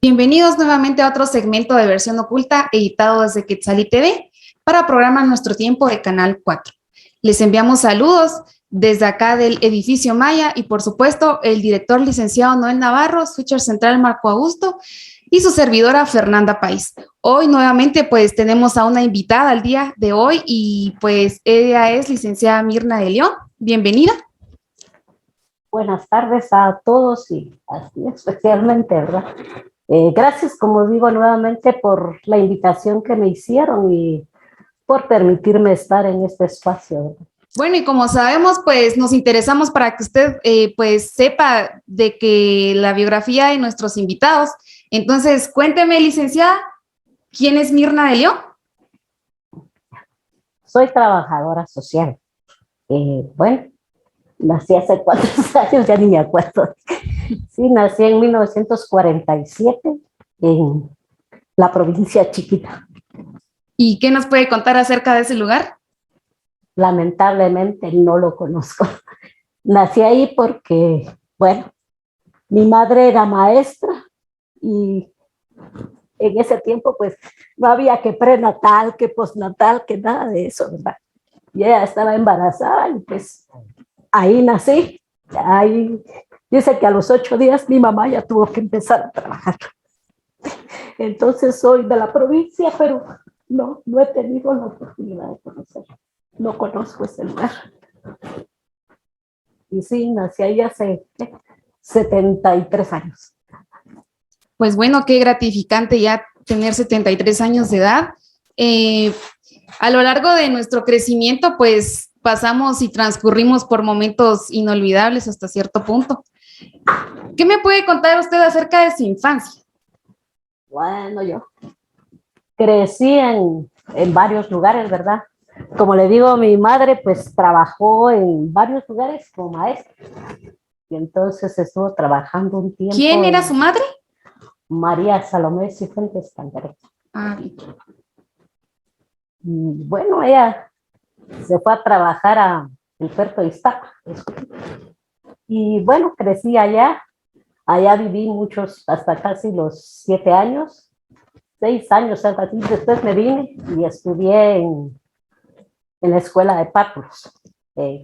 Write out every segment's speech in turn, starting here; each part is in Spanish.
Bienvenidos nuevamente a otro segmento de Versión Oculta editado desde Quetzali TV para programa Nuestro Tiempo de Canal 4. Les enviamos saludos desde acá del edificio Maya y por supuesto el director licenciado Noel Navarro, Switcher Central Marco Augusto y su servidora Fernanda País. Hoy nuevamente pues tenemos a una invitada al día de hoy y pues ella es licenciada Mirna de León. Bienvenida. Buenas tardes a todos y así especialmente, ¿verdad? Gracias, como digo, nuevamente por la invitación que me hicieron y por permitirme estar en este espacio, ¿verdad? Bueno, y como sabemos, pues nos interesamos para que usted pues sepa de que la biografía de nuestros invitados. Entonces, cuénteme, licenciada, ¿quién es Mirna de León? Soy trabajadora social. Bueno, nací hace 4 años, ya ni me acuerdo. Sí, nací en 1947 en la provincia chiquita. ¿Y qué nos puede contar acerca de ese lugar? Lamentablemente no lo conozco. Nací ahí porque, bueno, mi madre era maestra y en ese tiempo pues no había que prenatal, que postnatal, que nada de eso, ¿verdad? Y ella estaba embarazada y pues ahí nací. Ahí dice que a los 8 días mi mamá ya tuvo que empezar a trabajar. Entonces soy de la provincia, pero no he tenido la oportunidad de conocer. No conozco ese lugar. Y sí, nací ahí hace 73 años. Pues bueno, qué gratificante ya tener 73 años de edad. A lo largo de nuestro crecimiento, pues pasamos y transcurrimos por momentos inolvidables hasta cierto punto. ¿Qué me puede contar usted acerca de su infancia? Bueno, yo crecí en varios lugares, ¿verdad? Como le digo, mi madre pues trabajó en varios lugares como maestra. Y entonces estuvo trabajando un tiempo. ¿Quién era su madre? María Salomé Cifuentes Cantaré. Ah, bien. Y bueno, ella se fue a trabajar a el puerto de Iztapa. Y bueno, crecí allá. Allá viví hasta casi los 7 años, 6 años, algo así. Después me vine y estudié en la escuela de párvulos,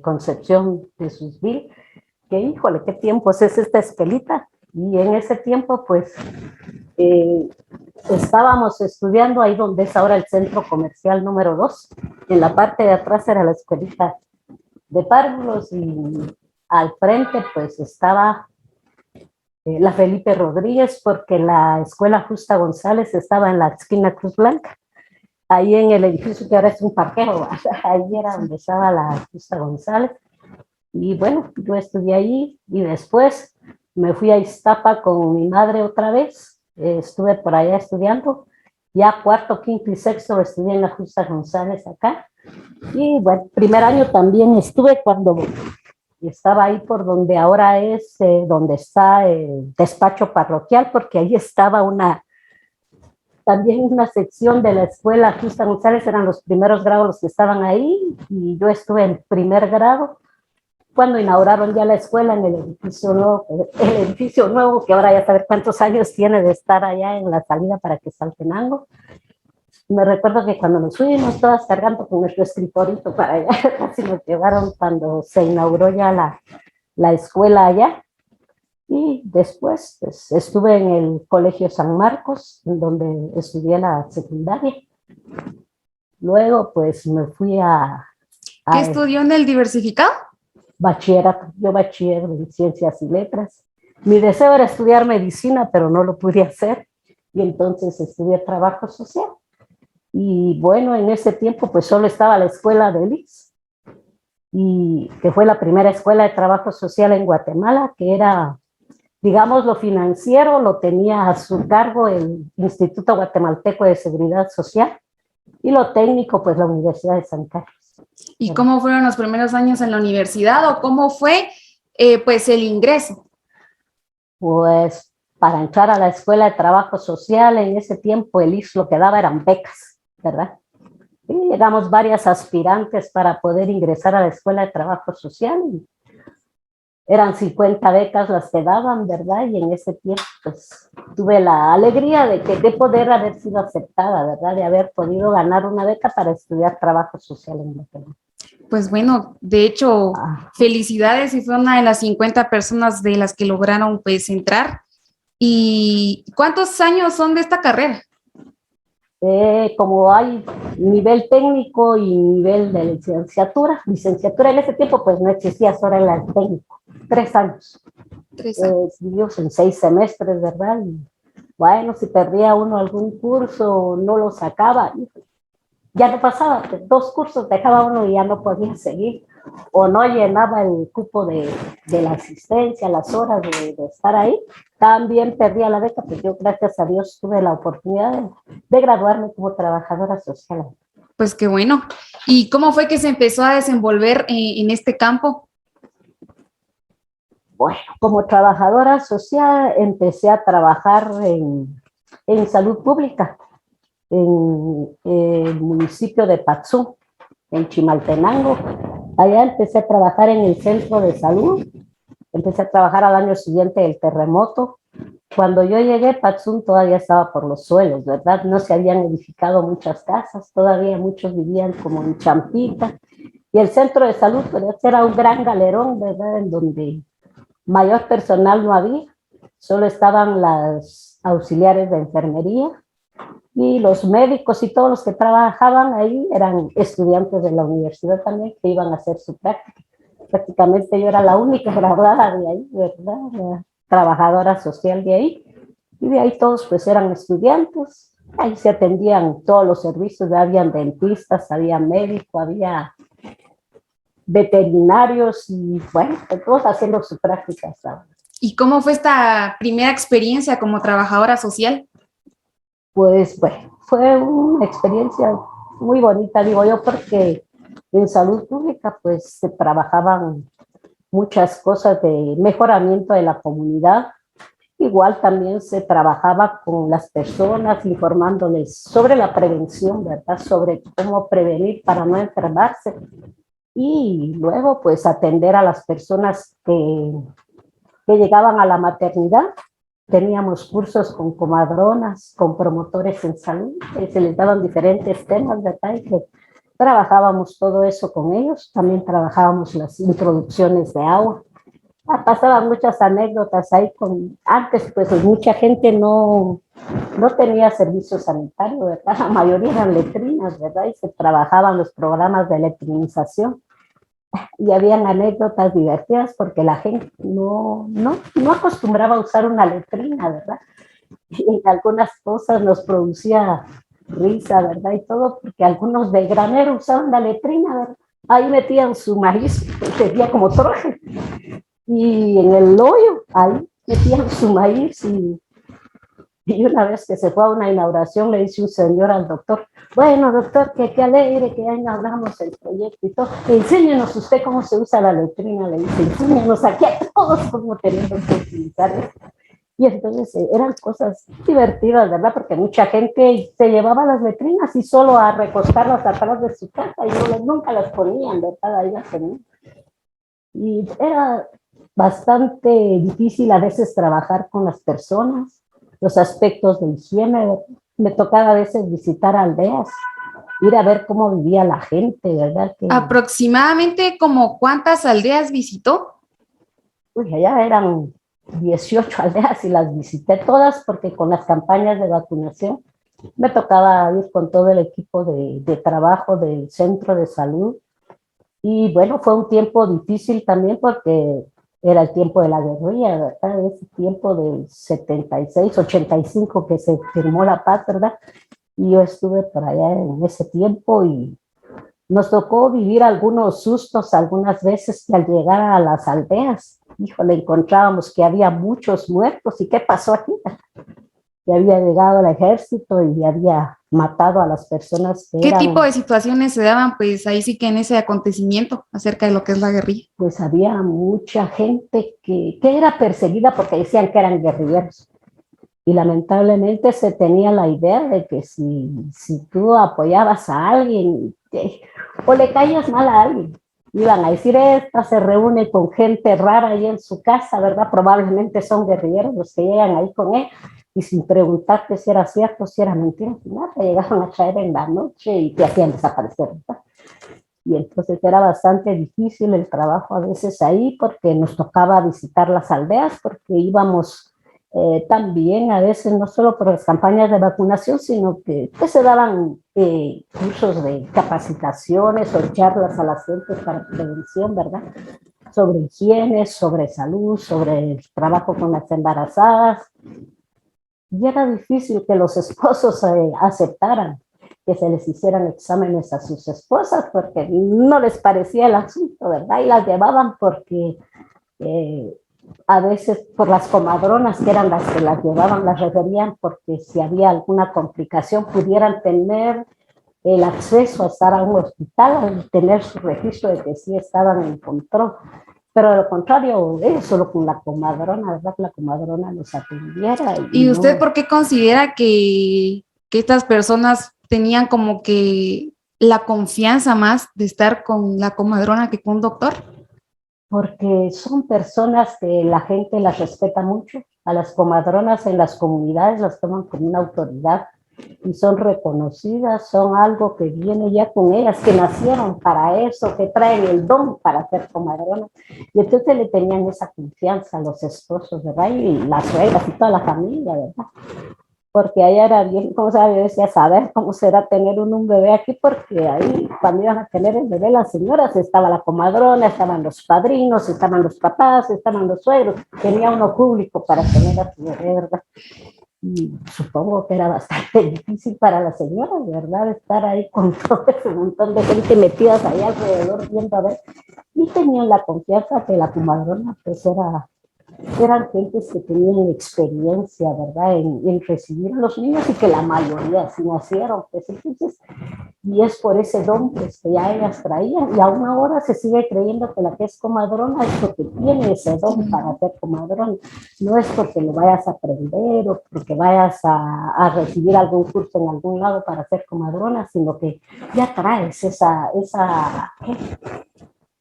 Concepción de Susville, que híjole, qué tiempos es esta escuelita. Y en ese tiempo, pues, estábamos estudiando ahí donde es ahora el centro comercial número 2. En la parte de atrás era la escuelita de párvulos y al frente, pues, estaba la Felipe Rodríguez, porque la escuela Justa González estaba en la esquina Cruz Blanca. Ahí en el edificio que ahora es un parqueo, ahí era donde estaba la Justa González. Y bueno, yo estudié ahí y después me fui a Iztapa con mi madre otra vez. Estuve por allá estudiando. Ya cuarto, quinto y sexto estudié en la Justa González acá. Y bueno, primer año también estuve cuando estaba ahí por donde ahora es, donde está el despacho parroquial, porque ahí estaba también una sección de la escuela Justa González, eran los primeros grados los que estaban ahí, y yo estuve en primer grado cuando inauguraron ya la escuela en el edificio nuevo, que ahora ya saber cuántos años tiene de estar allá en la salida para que Saltenango. Me recuerdo que cuando nos fuimos todas cargando con nuestro escritorito para allá, casi nos llevaron cuando se inauguró ya la escuela allá. Y después pues, estuve en el Colegio San Marcos, en donde estudié la secundaria. Luego pues me fui ¿Qué estudió en el diversificado? Bachillerato, yo bachiller en Ciencias y Letras. Mi deseo era estudiar medicina, pero no lo pude hacer. Y entonces estudié trabajo social. Y bueno, en ese tiempo pues solo estaba la escuela de Liz, y que fue la primera escuela de trabajo social en Guatemala, que era, digamos, lo financiero lo tenía a su cargo el Instituto Guatemalteco de Seguridad Social y lo técnico pues la Universidad de San Carlos. ¿Y cómo fueron los primeros años en la universidad o cómo fue pues el ingreso? Pues para entrar a la escuela de trabajo social en ese tiempo el IS lo que daba eran becas, ¿verdad? Y éramos varias aspirantes para poder ingresar a la escuela de trabajo social. eran 50 becas las que daban, ¿verdad? Y en ese tiempo, pues, tuve la alegría de poder haber sido aceptada, ¿verdad? De haber podido ganar una beca para estudiar trabajo social en Guatemala. Pues bueno, de hecho, felicidades y fue una de las 50 personas de las que lograron pues entrar. ¿Y cuántos años son de esta carrera? Como hay nivel técnico y nivel de licenciatura en ese tiempo pues no existía, solo era el técnico, 3 años. 3 años. Vivimos en 6 semestres, ¿verdad? Y bueno, si perdía uno algún curso, no lo sacaba, ya no pasaba, 2 cursos dejaba uno y ya no podía seguir, o no llenaba el cupo de la asistencia, las horas de estar ahí, también perdía la beca, pues yo gracias a Dios tuve la oportunidad de graduarme como trabajadora social. Pues qué bueno. ¿Y cómo fue que se empezó a desenvolver en este campo? Bueno, como trabajadora social empecé a trabajar en salud pública, en el municipio de Patzú, en Chimaltenango. Allá empecé a trabajar en el centro de salud, empecé a trabajar al año siguiente del terremoto. Cuando yo llegué, Patzún todavía estaba por los suelos, ¿verdad? No se habían edificado muchas casas, todavía muchos vivían como en champita. Y el centro de salud pues, era un gran galerón, ¿verdad? En donde mayor personal no había, solo estaban las auxiliares de enfermería y los médicos y todos los que trabajaban ahí eran estudiantes de la universidad también que iban a hacer su práctica. Prácticamente yo era la única graduada de ahí, ¿verdad? La trabajadora social de ahí. Y de ahí todos pues eran estudiantes. Ahí se atendían todos los servicios, habían dentistas, había médico, había veterinarios y bueno, todos haciendo su práctica. ¿Sabes? ¿Y cómo fue esta primera experiencia como trabajadora social? Pues bueno, fue una experiencia muy bonita, digo yo, porque en salud pública pues se trabajaban muchas cosas de mejoramiento de la comunidad. Igual también se trabajaba con las personas informándoles sobre la prevención, ¿verdad? Sobre cómo prevenir para no enfermarse. Y luego pues atender a las personas que llegaban a la maternidad. Teníamos cursos con comadronas, con promotores en salud, se les daban diferentes temas, ¿verdad? Y que trabajábamos todo eso con ellos. También trabajábamos las introducciones de agua. Pasaban muchas anécdotas ahí. Antes, pues mucha gente no tenía servicio sanitario, ¿verdad? La mayoría eran letrinas, ¿verdad? Y se trabajaban los programas de letrinización. Y habían anécdotas divertidas porque la gente no acostumbraba a usar una letrina, ¿verdad? Y algunas cosas nos producía risa, ¿verdad? Y todo, porque algunos de granero usaban la letrina, ¿verdad? Ahí metían su maíz, que tenía como troje, y en el hoyo, ahí metían su maíz y una vez que se fue a una inauguración le dice un señor al doctor, bueno doctor, que alegre que ya inauguramos el proyecto y todo, enséñenos usted cómo se usa la letrina, le dice, enséñenos aquí a todos cómo tenemos que utilizar esto. Y entonces eran cosas divertidas, ¿verdad? Porque mucha gente se llevaba las letrinas y solo a recostarlas atrás de su casa y nunca las ponían, ¿verdad? Ahí las tenían. Y era bastante difícil a veces trabajar con las personas, los aspectos de higiene. Me tocaba a veces visitar aldeas, ir a ver cómo vivía la gente, ¿verdad? ¿Aproximadamente como cuántas aldeas visitó? Uy, allá eran 18 aldeas y las visité todas porque con las campañas de vacunación me tocaba ir con todo el equipo de trabajo del centro de salud. Y bueno, fue un tiempo difícil también porque era el tiempo de la guerrilla, ¿verdad? Ese tiempo del 76, 85 que se firmó la paz, ¿verdad? Y yo estuve por allá en ese tiempo y nos tocó vivir algunos sustos algunas veces que al llegar a las aldeas, híjole, encontrábamos que había muchos muertos. ¿Y qué pasó aquí? Que había llegado el ejército y había matado a las personas que ¿Qué tipo de situaciones se daban, pues, ahí sí que en ese acontecimiento acerca de lo que es la guerrilla? Pues había mucha gente que era perseguida porque decían que eran guerrilleros. Y lamentablemente se tenía la idea de que si tú apoyabas a alguien o le caías mal a alguien, iban a decir, esta se reúne con gente rara ahí en su casa, ¿verdad? Probablemente son guerrilleros los que llegan ahí con él, y sin preguntarte si era cierto, si era mentira, nada, te llegaban a traer en la noche y te hacían desaparecer, ¿verdad? Y entonces era bastante difícil el trabajo a veces ahí porque nos tocaba visitar las aldeas porque íbamos también a veces no solo por las campañas de vacunación, sino que se daban cursos de capacitaciones o charlas a las gentes para prevención, ¿verdad? Sobre higiene, sobre salud, sobre el trabajo con las embarazadas. Y era difícil que los esposos aceptaran que se les hicieran exámenes a sus esposas porque no les parecía el asunto, ¿verdad? Y las llevaban porque a veces por las comadronas que eran las que las llevaban, las referían porque si había alguna complicación pudieran tener el acceso a estar a un hospital, tener su registro de que sí estaban en control. Pero de lo contrario, solo con la comadrona, ¿verdad? Que la comadrona los atendiera. ¿Y usted no, por qué considera que estas personas tenían como que la confianza más de estar con la comadrona que con un doctor? Porque son personas que la gente las respeta mucho. A las comadronas en las comunidades las toman como una autoridad y son reconocidas, son algo que viene ya con ellas, que nacieron para eso, que traen el don para ser comadronas. Y entonces le tenían esa confianza a los esposos, ¿verdad? Y las suegras y toda la familia, ¿verdad? Porque allá era bien, como sabe, yo decía, saber cómo será tener un bebé aquí, porque ahí cuando iban a tener el bebé las señoras, estaba la comadrona, estaban los padrinos, estaban los papás, estaban los suegros, tenía uno público para tener a su bebé, ¿verdad? Y supongo que era bastante difícil para las señoras, ¿verdad? Estar ahí con todo ese montón de gente metidas ahí alrededor viendo a ver, y tenían la confianza que la comadrona pues eran gentes que tenían experiencia, ¿verdad?, en recibir a los niños y que la mayoría sí nacieron. Pues, entonces, y es por ese don pues, que ya ellas traían. Y aún ahora se sigue creyendo que la que es comadrona es porque tiene ese don para ser comadrona. No es porque lo vayas a aprender o porque vayas a recibir algún curso en algún lado para ser comadrona, sino que ya traes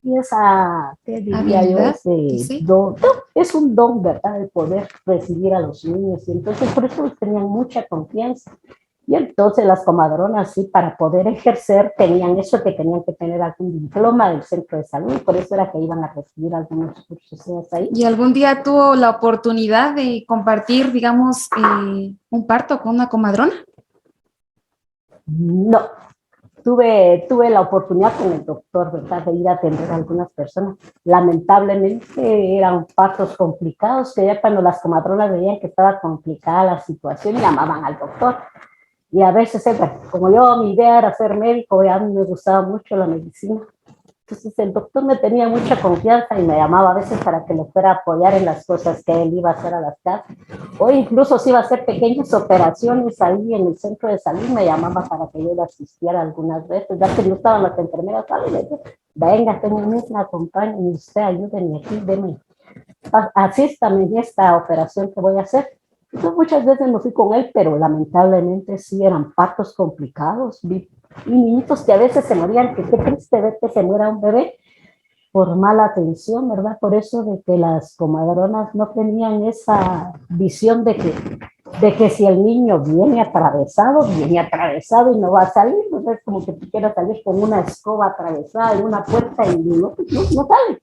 y esa, ¿qué diría yo? ¿Habilidad? Ese Sí. don, es un don, ¿verdad? El poder recibir a los niños. Y entonces por eso tenían mucha confianza. Y entonces las comadronas, sí, para poder ejercer, tenían eso, que tenían que tener algún diploma del centro de salud. Y por eso era que iban a recibir algunos cursos ahí. ¿Y algún día tuvo la oportunidad de compartir, digamos, un parto con una comadrona? No, tuve la oportunidad con el doctor, ¿verdad?, de ir a atender a algunas personas. Lamentablemente eran partos complicados, que ya cuando las comadronas veían que estaba complicada la situación, llamaban al doctor. Y a veces, como yo, mi idea era ser médico, y a mí me gustaba mucho la medicina. Entonces el doctor me tenía mucha confianza y me llamaba a veces para que le fuera a apoyar en las cosas que él iba a hacer a las casas. O incluso si iba a hacer pequeñas operaciones ahí en el centro de salud, me llamaba para que yo le asistiera algunas veces. Ya que no estaban las enfermeras, y le decía, venga, tengo una acompañe, usted ayúdenme aquí, deme, asístame en esta operación que voy a hacer. Entonces muchas veces me fui con él, pero lamentablemente sí eran partos complicados. Vi y niñitos que a veces se morían, que qué triste ver que se muera un bebé por mala atención, ¿verdad? Por eso de que las comadronas no tenían esa visión de que si el niño viene atravesado y no va a salir, pues es como que tú quieras salir con una escoba atravesada en una puerta y no sale.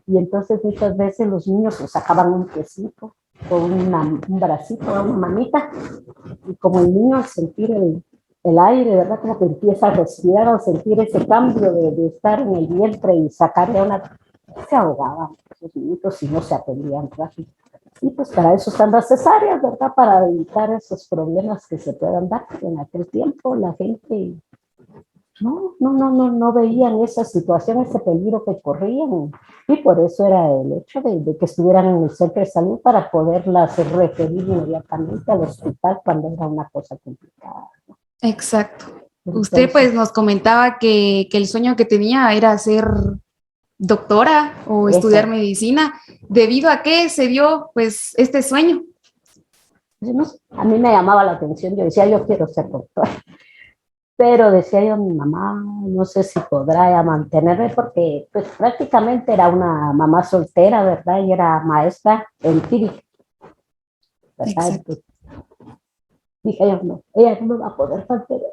Y entonces muchas veces los niños sacaban un piecito con un bracito, una manita, y como el niño al sentir el aire, ¿verdad? Como que empieza a respirar o sentir ese cambio de estar en el vientre y sacarle se ahogaban esos niños y no se atendían rápido. Y pues para eso están las cesáreas, ¿verdad? Para evitar esos problemas que se puedan dar. En aquel tiempo la gente no veían esa situación, ese peligro que corrían. Y por eso era el hecho de que estuvieran en el centro de salud para poderlas referir inmediatamente al hospital cuando era una cosa complicada. Exacto. Entonces, Usted pues nos comentaba que el sueño que tenía era ser doctora o estudiar medicina. ¿Debido a qué se dio pues este sueño? a mí me llamaba la atención, yo decía, yo quiero ser doctora. pero decía yo a mi mamá, no sé si podrá ya mantenerme, porque pues prácticamente era una mamá soltera, ¿verdad? Y era maestra empírica, ¿verdad? Exacto. Entonces, dije yo, no, ella no va a poder mantener.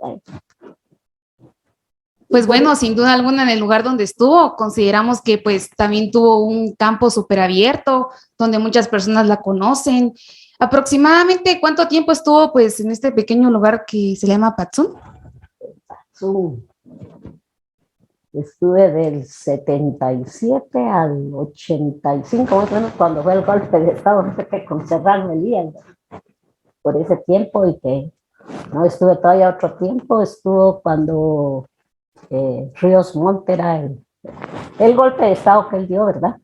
Y Pues bueno, bueno, sin duda alguna en el lugar donde estuvo, consideramos que pues también tuvo un campo súper abierto, donde muchas personas la conocen. Aproximadamente, ¿cuánto tiempo estuvo pues en este pequeño lugar que se llama Patsun? su- estuve del 77 al 85, más o menos, cuando fue el golpe de Estado, no sé qué, con Cerrar Melilla, por ese tiempo, y que no estuve todavía otro tiempo, estuvo cuando Ríos Montt era el golpe de Estado que él dio, ¿verdad?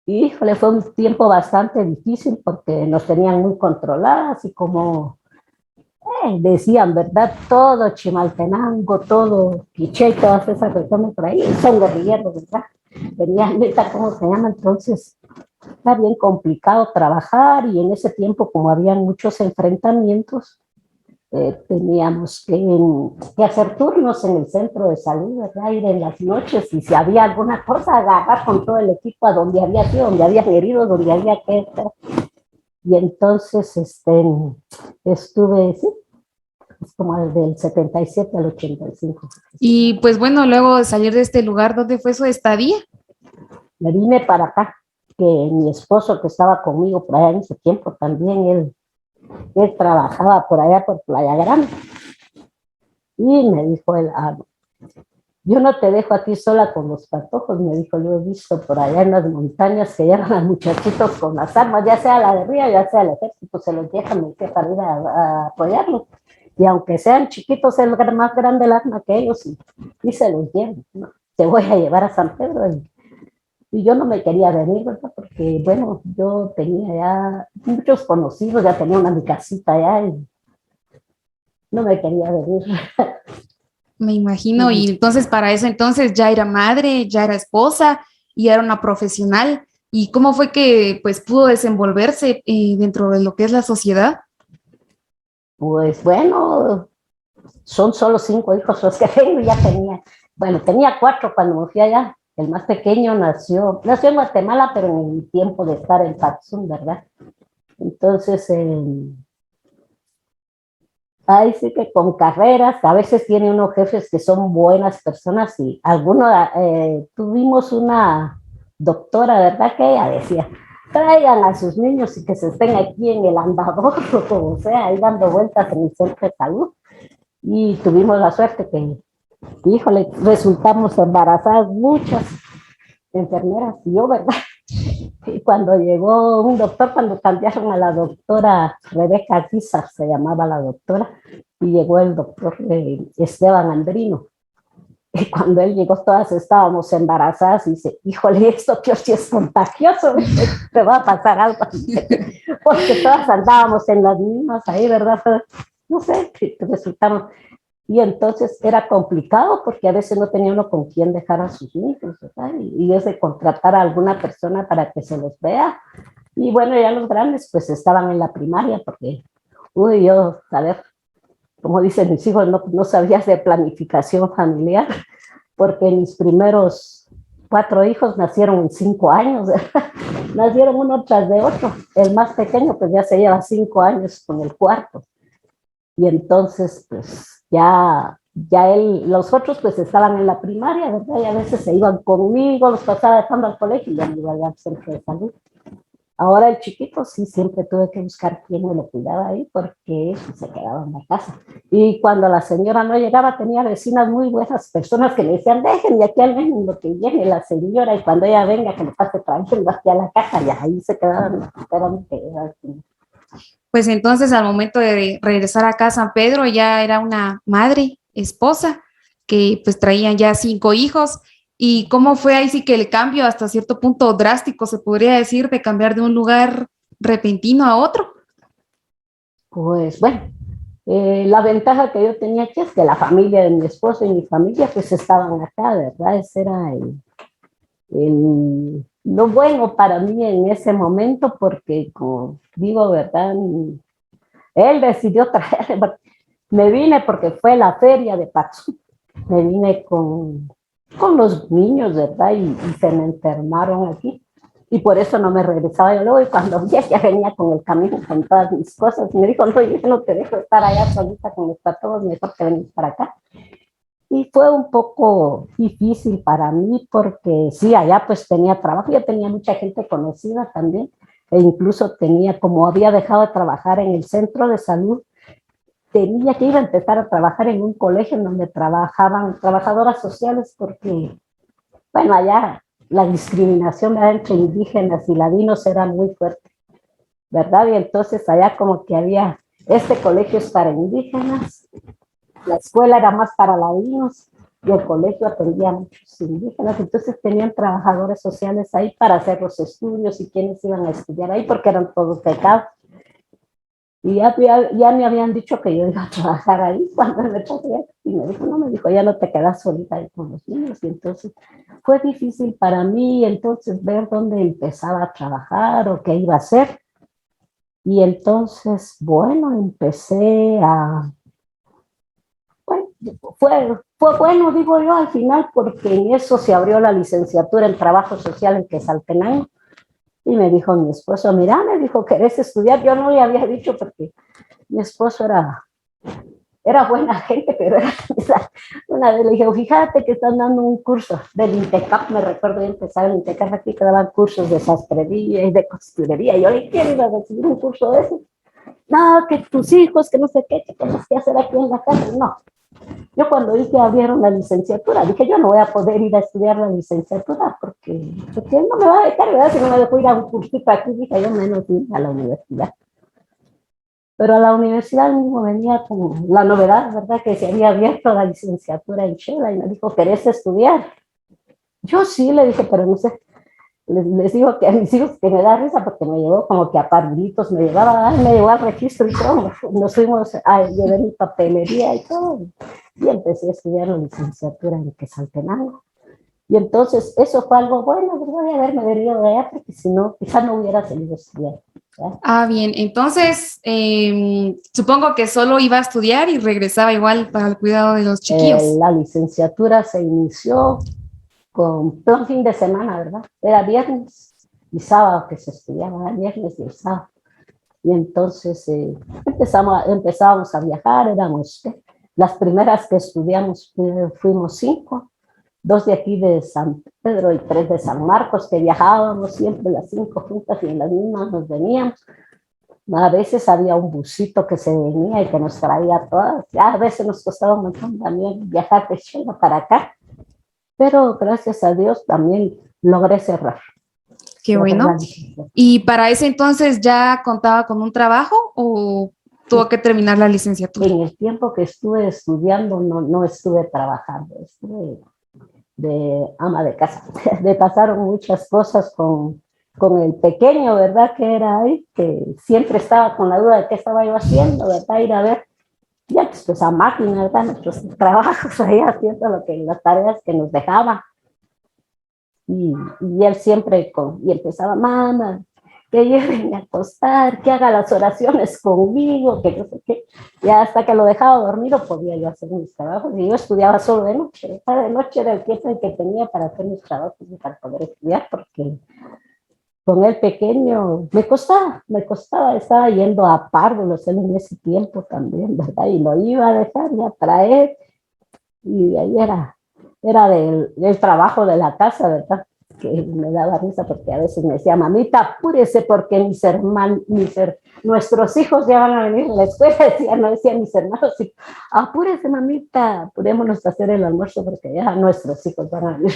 Y híjole, fue un tiempo bastante difícil porque nos tenían muy controladas y como decían, ¿verdad? Todo Chimaltenango, todo Quiché y todas esas regiones por ahí son guerrilleros, ¿verdad? Tenían neta, ¿cómo se llama? Entonces, era bien complicado trabajar y en ese tiempo, como habían muchos enfrentamientos, teníamos que hacer turnos en el centro de salud, ¿verdad? Ir en las noches y si había alguna cosa, agarrar con todo el equipo a donde había sido, donde había herido, donde había que estar. Y entonces estuve, sí, es como del 77 al 85. Y pues bueno, luego de salir de este lugar, ¿dónde fue su estadía? Me vine para acá, que mi esposo que estaba conmigo por allá en ese tiempo también, él trabajaba por allá por Playa Grande. Y me dijo él, yo no te dejo a ti sola con los patojos, me dijo, lo he visto por allá en las montañas que llevan a muchachitos con las armas, ya sea la guerrilla, ya sea el ejército, se los dejan para ir a apoyarlos. Y aunque sean chiquitos, es más grande el arma que ellos y se los llevan, ¿no? Te voy a llevar a San Pedro. Y yo no me quería venir, ¿verdad? Porque, bueno, yo tenía ya muchos conocidos, ya tenía una mi casita allá y no me quería venir. Me imagino, y entonces para eso entonces ya era madre, ya era esposa y era una profesional. ¿Y cómo fue que pues pudo desenvolverse dentro de lo que es la sociedad? Pues bueno, son solo 5 hijos los que tengo, ya tenía, bueno, tenía 4 cuando me fui allá. El más pequeño nació en Guatemala, pero en el tiempo de estar en Patzum, ¿verdad? Entonces, ahí sí que con carreras, a veces tiene unos jefes que son buenas personas y algunos, tuvimos una doctora, ¿verdad? Que ella decía, traigan a sus niños y que se estén aquí en el andador, o como sea, ahí dando vueltas en el centro de salud. Y tuvimos la suerte que, híjole, resultamos embarazadas muchas enfermeras y yo, ¿verdad? Y cuando llegó un doctor, cuando cambiaron a la doctora Rebeca Guizar, se llamaba la doctora, y llegó el doctor Esteban Andrino. Y cuando él llegó, todas estábamos embarazadas y dice, híjole, esto tío sí es contagioso, te va a pasar algo. Porque todas andábamos en las mismas ahí, ¿verdad? No sé, resultamos. Y entonces era complicado porque a veces no tenía uno con quién dejar a sus hijos, ¿verdad? Y es de contratar a alguna persona para que se los vea. Y bueno, ya los grandes pues estaban en la primaria porque, uy, yo, a ver, como dicen mis hijos, no sabías de planificación familiar porque mis primeros 4 hijos nacieron en 5 años, ¿verdad? Nacieron uno tras de otro. El más pequeño pues ya se lleva 5 años con el cuarto. Y entonces, pues los otros pues estaban en la primaria, ¿verdad? Y a veces se iban conmigo, los pasaba dejando al colegio y ya me iba al centro de salud. Ahora el chiquito sí, siempre tuve que buscar quién me lo cuidaba ahí porque se quedaba en la casa. Y cuando la señora no llegaba, tenía vecinas muy buenas personas que le decían, déjenme aquí al menos lo que viene la señora y cuando ella venga que le pase trayendo aquí a la casa y ahí se quedaban esperando que era Pues entonces al momento de regresar acá a San Pedro ya era una madre, esposa, que pues traían ya 5 hijos. ¿Y cómo fue ahí sí que el cambio hasta cierto punto drástico, se podría decir, de cambiar de un lugar repentino a otro? Pues bueno, la ventaja que yo tenía aquí es que la familia de mi esposo y mi familia pues estaban acá, ¿verdad? Ese era lo bueno para mí en ese momento porque, como digo, ¿verdad? Él decidió traer, Me vine porque fue la feria de Patzú. Me vine con los niños, ¿verdad? Y se me enfermaron aquí. Y por eso no me regresaba yo luego. Y cuando ya venía con el camino, con todas mis cosas, me dijo, no, yo no te dejo estar allá solita con los patojos, mejor que venís para acá. Y fue un poco difícil para mí porque sí, allá pues tenía trabajo, yo tenía mucha gente conocida también, e incluso tenía, como había dejado de trabajar en el centro de salud, tenía que ir a empezar a trabajar en un colegio en donde trabajaban trabajadoras sociales porque, bueno, allá la discriminación entre indígenas y ladinos era muy fuerte, ¿verdad? Y entonces allá como que había, este colegio es para indígenas, la escuela era más para ladinos y el colegio atendía a muchos indígenas, entonces tenían trabajadores sociales ahí para hacer los estudios y quienes iban a estudiar ahí porque eran todos becados. Y ya me habían dicho que yo iba a trabajar ahí cuando me pasé. Y me dijo, no, me dijo, ya no te quedas solita ahí con los niños. Y entonces fue difícil para mí entonces ver dónde empezaba a trabajar o qué iba a hacer. Y entonces, bueno, empecé a... Bueno, fue bueno, digo yo, al final, porque en eso se abrió la licenciatura en Trabajo Social en Quetzaltenango. Y me dijo mi esposo, mira, me dijo, ¿querés estudiar? Yo no le había dicho porque mi esposo era buena gente, pero una vez le dije, fíjate que están dando un curso del INTECAP, me recuerdo de empezar el INTECAP aquí que daban cursos de sastrería y de costurería. Yo le quiero ir a recibir un curso de eso. No, que tus hijos, que no sé qué, que tienes que hacer aquí en la casa. No. Yo cuando vi que abrieron la licenciatura, dije, yo no voy a poder ir a estudiar la licenciatura porque no me va a dejar, ¿verdad? Si no me dejo ir a un cursito aquí, dije, yo menos ir a la universidad. Pero a la universidad mismo venía con la novedad, ¿verdad? Que se había abierto la licenciatura en Chela y me dijo, ¿querés estudiar? Yo sí, le dije, pero no sé. Les digo que a mis hijos que me da risa porque me llevó como que a parvulitos, me llevó al registro y todo. Nos fuimos a llevar mi papelería y todo. Y empecé a estudiar la licenciatura en Quetzaltenango. Y entonces eso fue algo bueno, ¿verdad? De haberme venido de allá porque si no, quizá no hubiera seguido estudiando. ¿verdad? Ah, bien, entonces supongo que solo iba a estudiar y regresaba igual para el cuidado de los chiquillos. La licenciatura se inició con plan fin de semana, ¿verdad? Era viernes y sábado que se estudiaba, viernes y el sábado. Y entonces empezábamos a viajar, éramos las primeras que estudiamos fuimos 5, 2 de aquí de San Pedro y 3 de San Marcos, que viajábamos siempre las 5 juntas y en las mismas nos veníamos. A veces había un busito que se venía y que nos traía todas. A veces nos costaba un montón también viajar de Chile para acá. Pero gracias a Dios también logré cerrar. Qué bueno. ¿Y para ese entonces ya contaba con un trabajo o tuvo que terminar la licenciatura? En el tiempo que estuve estudiando no estuve trabajando, estuve de ama de casa. Me pasaron muchas cosas con el pequeño, ¿verdad? Que era ahí, que siempre estaba con la duda de qué estaba yo haciendo, ¿verdad? Ir a ver, ya pues a máquina, ¿verdad? Nuestros trabajos ahí haciendo las tareas que nos dejaban. Y él siempre y empezaba, mamá, que lleven a acostar, que haga las oraciones conmigo, que no sé qué. Ya hasta que lo dejaba dormir no podía yo hacer mis trabajos. Y yo estudiaba solo de noche. De noche era el tiempo que tenía para hacer mis trabajos y para poder estudiar, porque con el pequeño me costaba, estaba yendo a párvulos él en ese tiempo también, ¿verdad? Y lo iba a dejar y a traer. Y ahí era del trabajo de la casa, ¿verdad? Que me daba risa porque a veces me decía, mamita, apúrese porque nuestros hijos ya van a venir a la escuela, no decían mis hermanos, apúrese mamita, apurémonos a hacer el almuerzo porque ya nuestros hijos van a venir.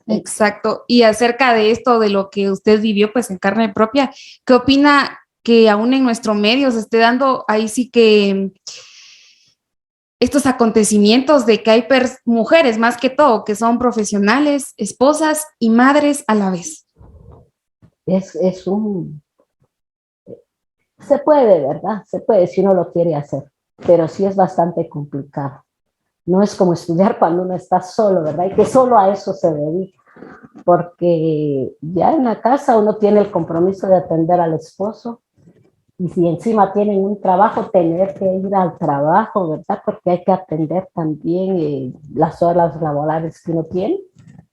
Exacto, y acerca de esto, de lo que usted vivió pues en carne propia, ¿qué opina que aún en nuestro medio se esté dando ahí sí que estos acontecimientos de que hay mujeres más que todo que son profesionales, esposas y madres a la vez? Se puede, ¿verdad? Se puede si uno lo quiere hacer, pero sí es bastante complicado. No es como estudiar cuando uno está solo, ¿verdad? Y que solo a eso se dedica, porque ya en la casa uno tiene el compromiso de atender al esposo Y si encima tienen un trabajo, tener que ir al trabajo, ¿verdad? Porque hay que atender también las horas laborales que uno tiene.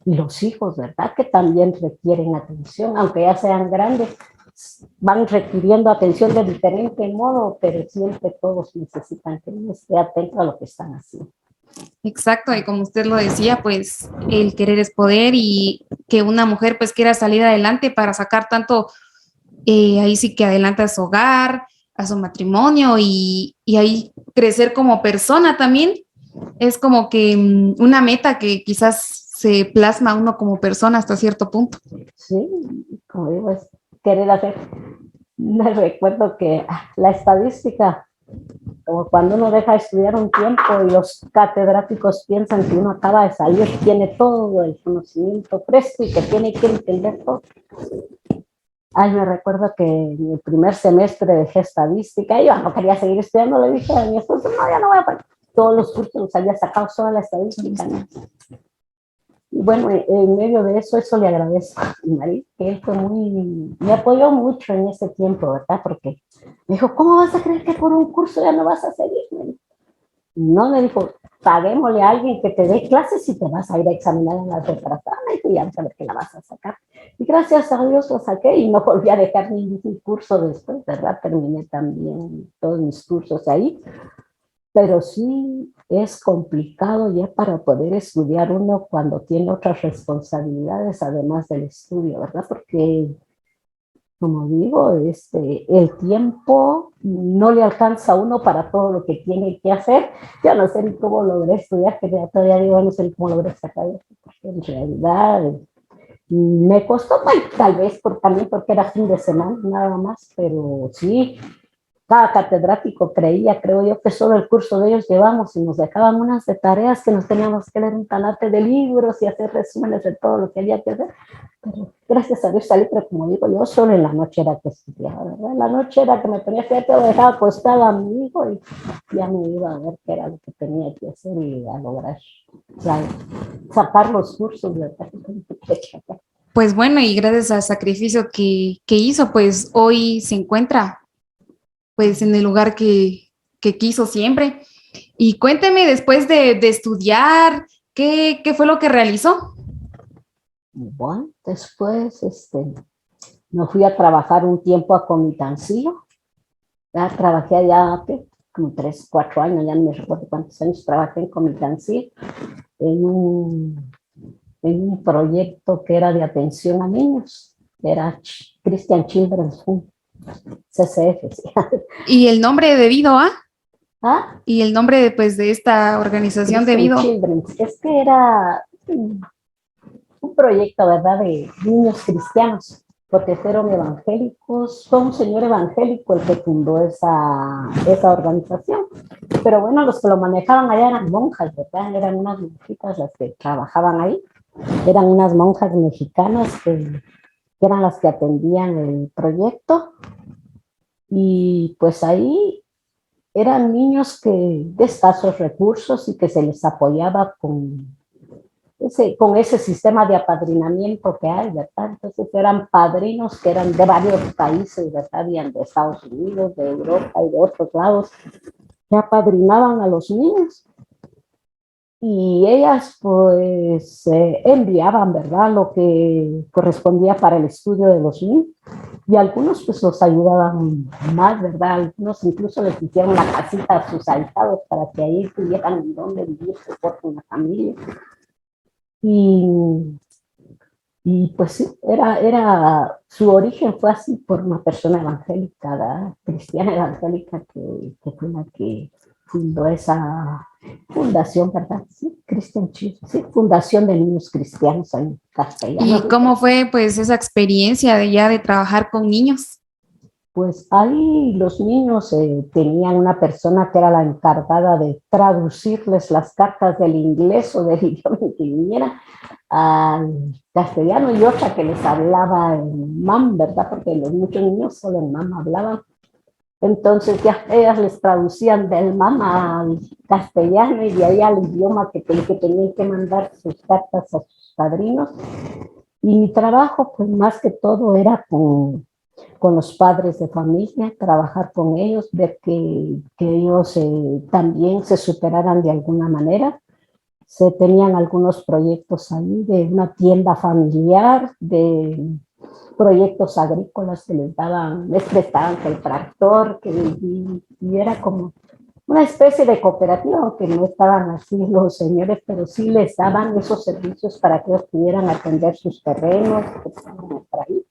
Y los hijos, ¿verdad? Que también requieren atención, aunque ya sean grandes, van requiriendo atención de diferente modo, pero siempre todos necesitan que uno esté atento a lo que están haciendo. Exacto, y como usted lo decía, pues el querer es poder y que una mujer pues quiera salir adelante para sacar tanto, ahí sí que adelante a su hogar, a su matrimonio y ahí crecer como persona también, es como que una meta que quizás se plasma uno como persona hasta cierto punto. Sí, como digo, es querer hacer. Me recuerdo que la estadística, como cuando uno deja de estudiar un tiempo y los catedráticos piensan que uno acaba de salir, tiene todo el conocimiento fresco y que tiene que entender todo. Ay, me recuerdo que en el primer semestre dejé estadística y yo no quería seguir estudiando, le dije a mi esposo, no, ya no voy a parar. Todos los cursos los había sacado solo la estadística, ¿no? Y bueno, en medio de eso, eso le agradezco a mi marido, que él fue me apoyó mucho en ese tiempo, ¿verdad? Porque me dijo, ¿cómo vas a creer que por un curso ya no vas a seguir? No, me dijo, paguémosle a alguien que te dé clases y te vas a ir a examinar en la retratada y ya vas a ver que la vas a sacar. Y gracias a Dios lo saqué y no volví a dejar ningún curso después, ¿verdad? Terminé también todos mis cursos ahí. Pero sí es complicado ya para poder estudiar uno cuando tiene otras responsabilidades además del estudio, ¿verdad? Porque, como digo, el tiempo no le alcanza a uno para todo lo que tiene que hacer. Yo no sé ni cómo logré estudiar, que todavía digo, no sé ni cómo logré sacar esto, porque en realidad me costó, bueno, tal vez también porque era fin de semana, nada más, pero sí, cada catedrático creo yo, que solo el curso de ellos llevamos y nos dejaban unas de tareas que nos teníamos que leer un talate de libros y hacer resúmenes de todo lo que había que hacer. Pero gracias a Dios salí, pero como digo, yo solo en la noche era que estudiaba, ¿verdad? En la noche era que me tenía que dejar acostada a mi hijo y ya me iba a ver qué era lo que tenía que hacer y a lograr sacar los cursos, ¿verdad? Pues bueno, y gracias al sacrificio que hizo, pues hoy se encuentra pues en el lugar que quiso siempre. Y cuénteme, después de estudiar, ¿qué fue lo que realizó? Bueno, después me fui a trabajar un tiempo a Comitancillo. Ya trabajé allá como 3, 4 años, ya no me recuerdo cuántos años trabajé en Comitancillo, en un proyecto que era de atención a niños. Era Christian Children's Home, CCF. ¿Sí? ¿Y el nombre debido a? ¿Ah? ¿Y el nombre pues, de esta organización Christian debido? Children's. Es que era un proyecto, ¿verdad?, de niños cristianos, porque fueron evangélicos. Fue un señor evangélico el que fundó esa organización. Pero bueno, los que lo manejaban allá eran monjas, ¿verdad? Eran unas monjitas las que trabajaban ahí. Eran unas monjas mexicanas que eran las que atendían el proyecto. Y pues ahí eran niños de escasos recursos y que se les apoyaba con ese sistema de apadrinamiento que hay, ¿verdad? Entonces eran padrinos que eran de varios países, ¿verdad? Habían de Estados Unidos, de Europa y de otros lados, que apadrinaban a los niños. Y ellas pues enviaban, ¿verdad?, lo que correspondía para el estudio de los niños. Y algunos pues los ayudaban más, ¿verdad? Algunos incluso les hicieron una casita a sus ahijados para que ahí tuvieran donde vivir por una familia. Y, y pues sí, su origen fue así por una persona evangélica, ¿verdad? Cristiana evangélica, que fue la que fundó esa fundación, ¿verdad? Sí, Christian Children's, sí, Fundación de Niños Cristianos en castellano. ¿Y cómo fue pues esa experiencia de ya de trabajar con niños? Pues ahí los niños tenían una persona que era la encargada de traducirles las cartas del inglés o del idioma que viniera al castellano, y otra que les hablaba en mam, ¿verdad? Porque los muchos niños solo en mam hablaban. Entonces ya ellas les traducían del mam al castellano y de ahí al idioma que tenían que mandar sus cartas a sus padrinos. Y mi trabajo, pues más que todo, era con con los padres de familia, trabajar con ellos, ver que ellos también se superaran de alguna manera. Se tenían algunos proyectos ahí de una tienda familiar, de proyectos agrícolas que les prestaban el tractor, y era como una especie de cooperativa, aunque no estaban así los señores, pero sí les daban esos servicios para que ellos pudieran atender sus terrenos que estaban por ahí.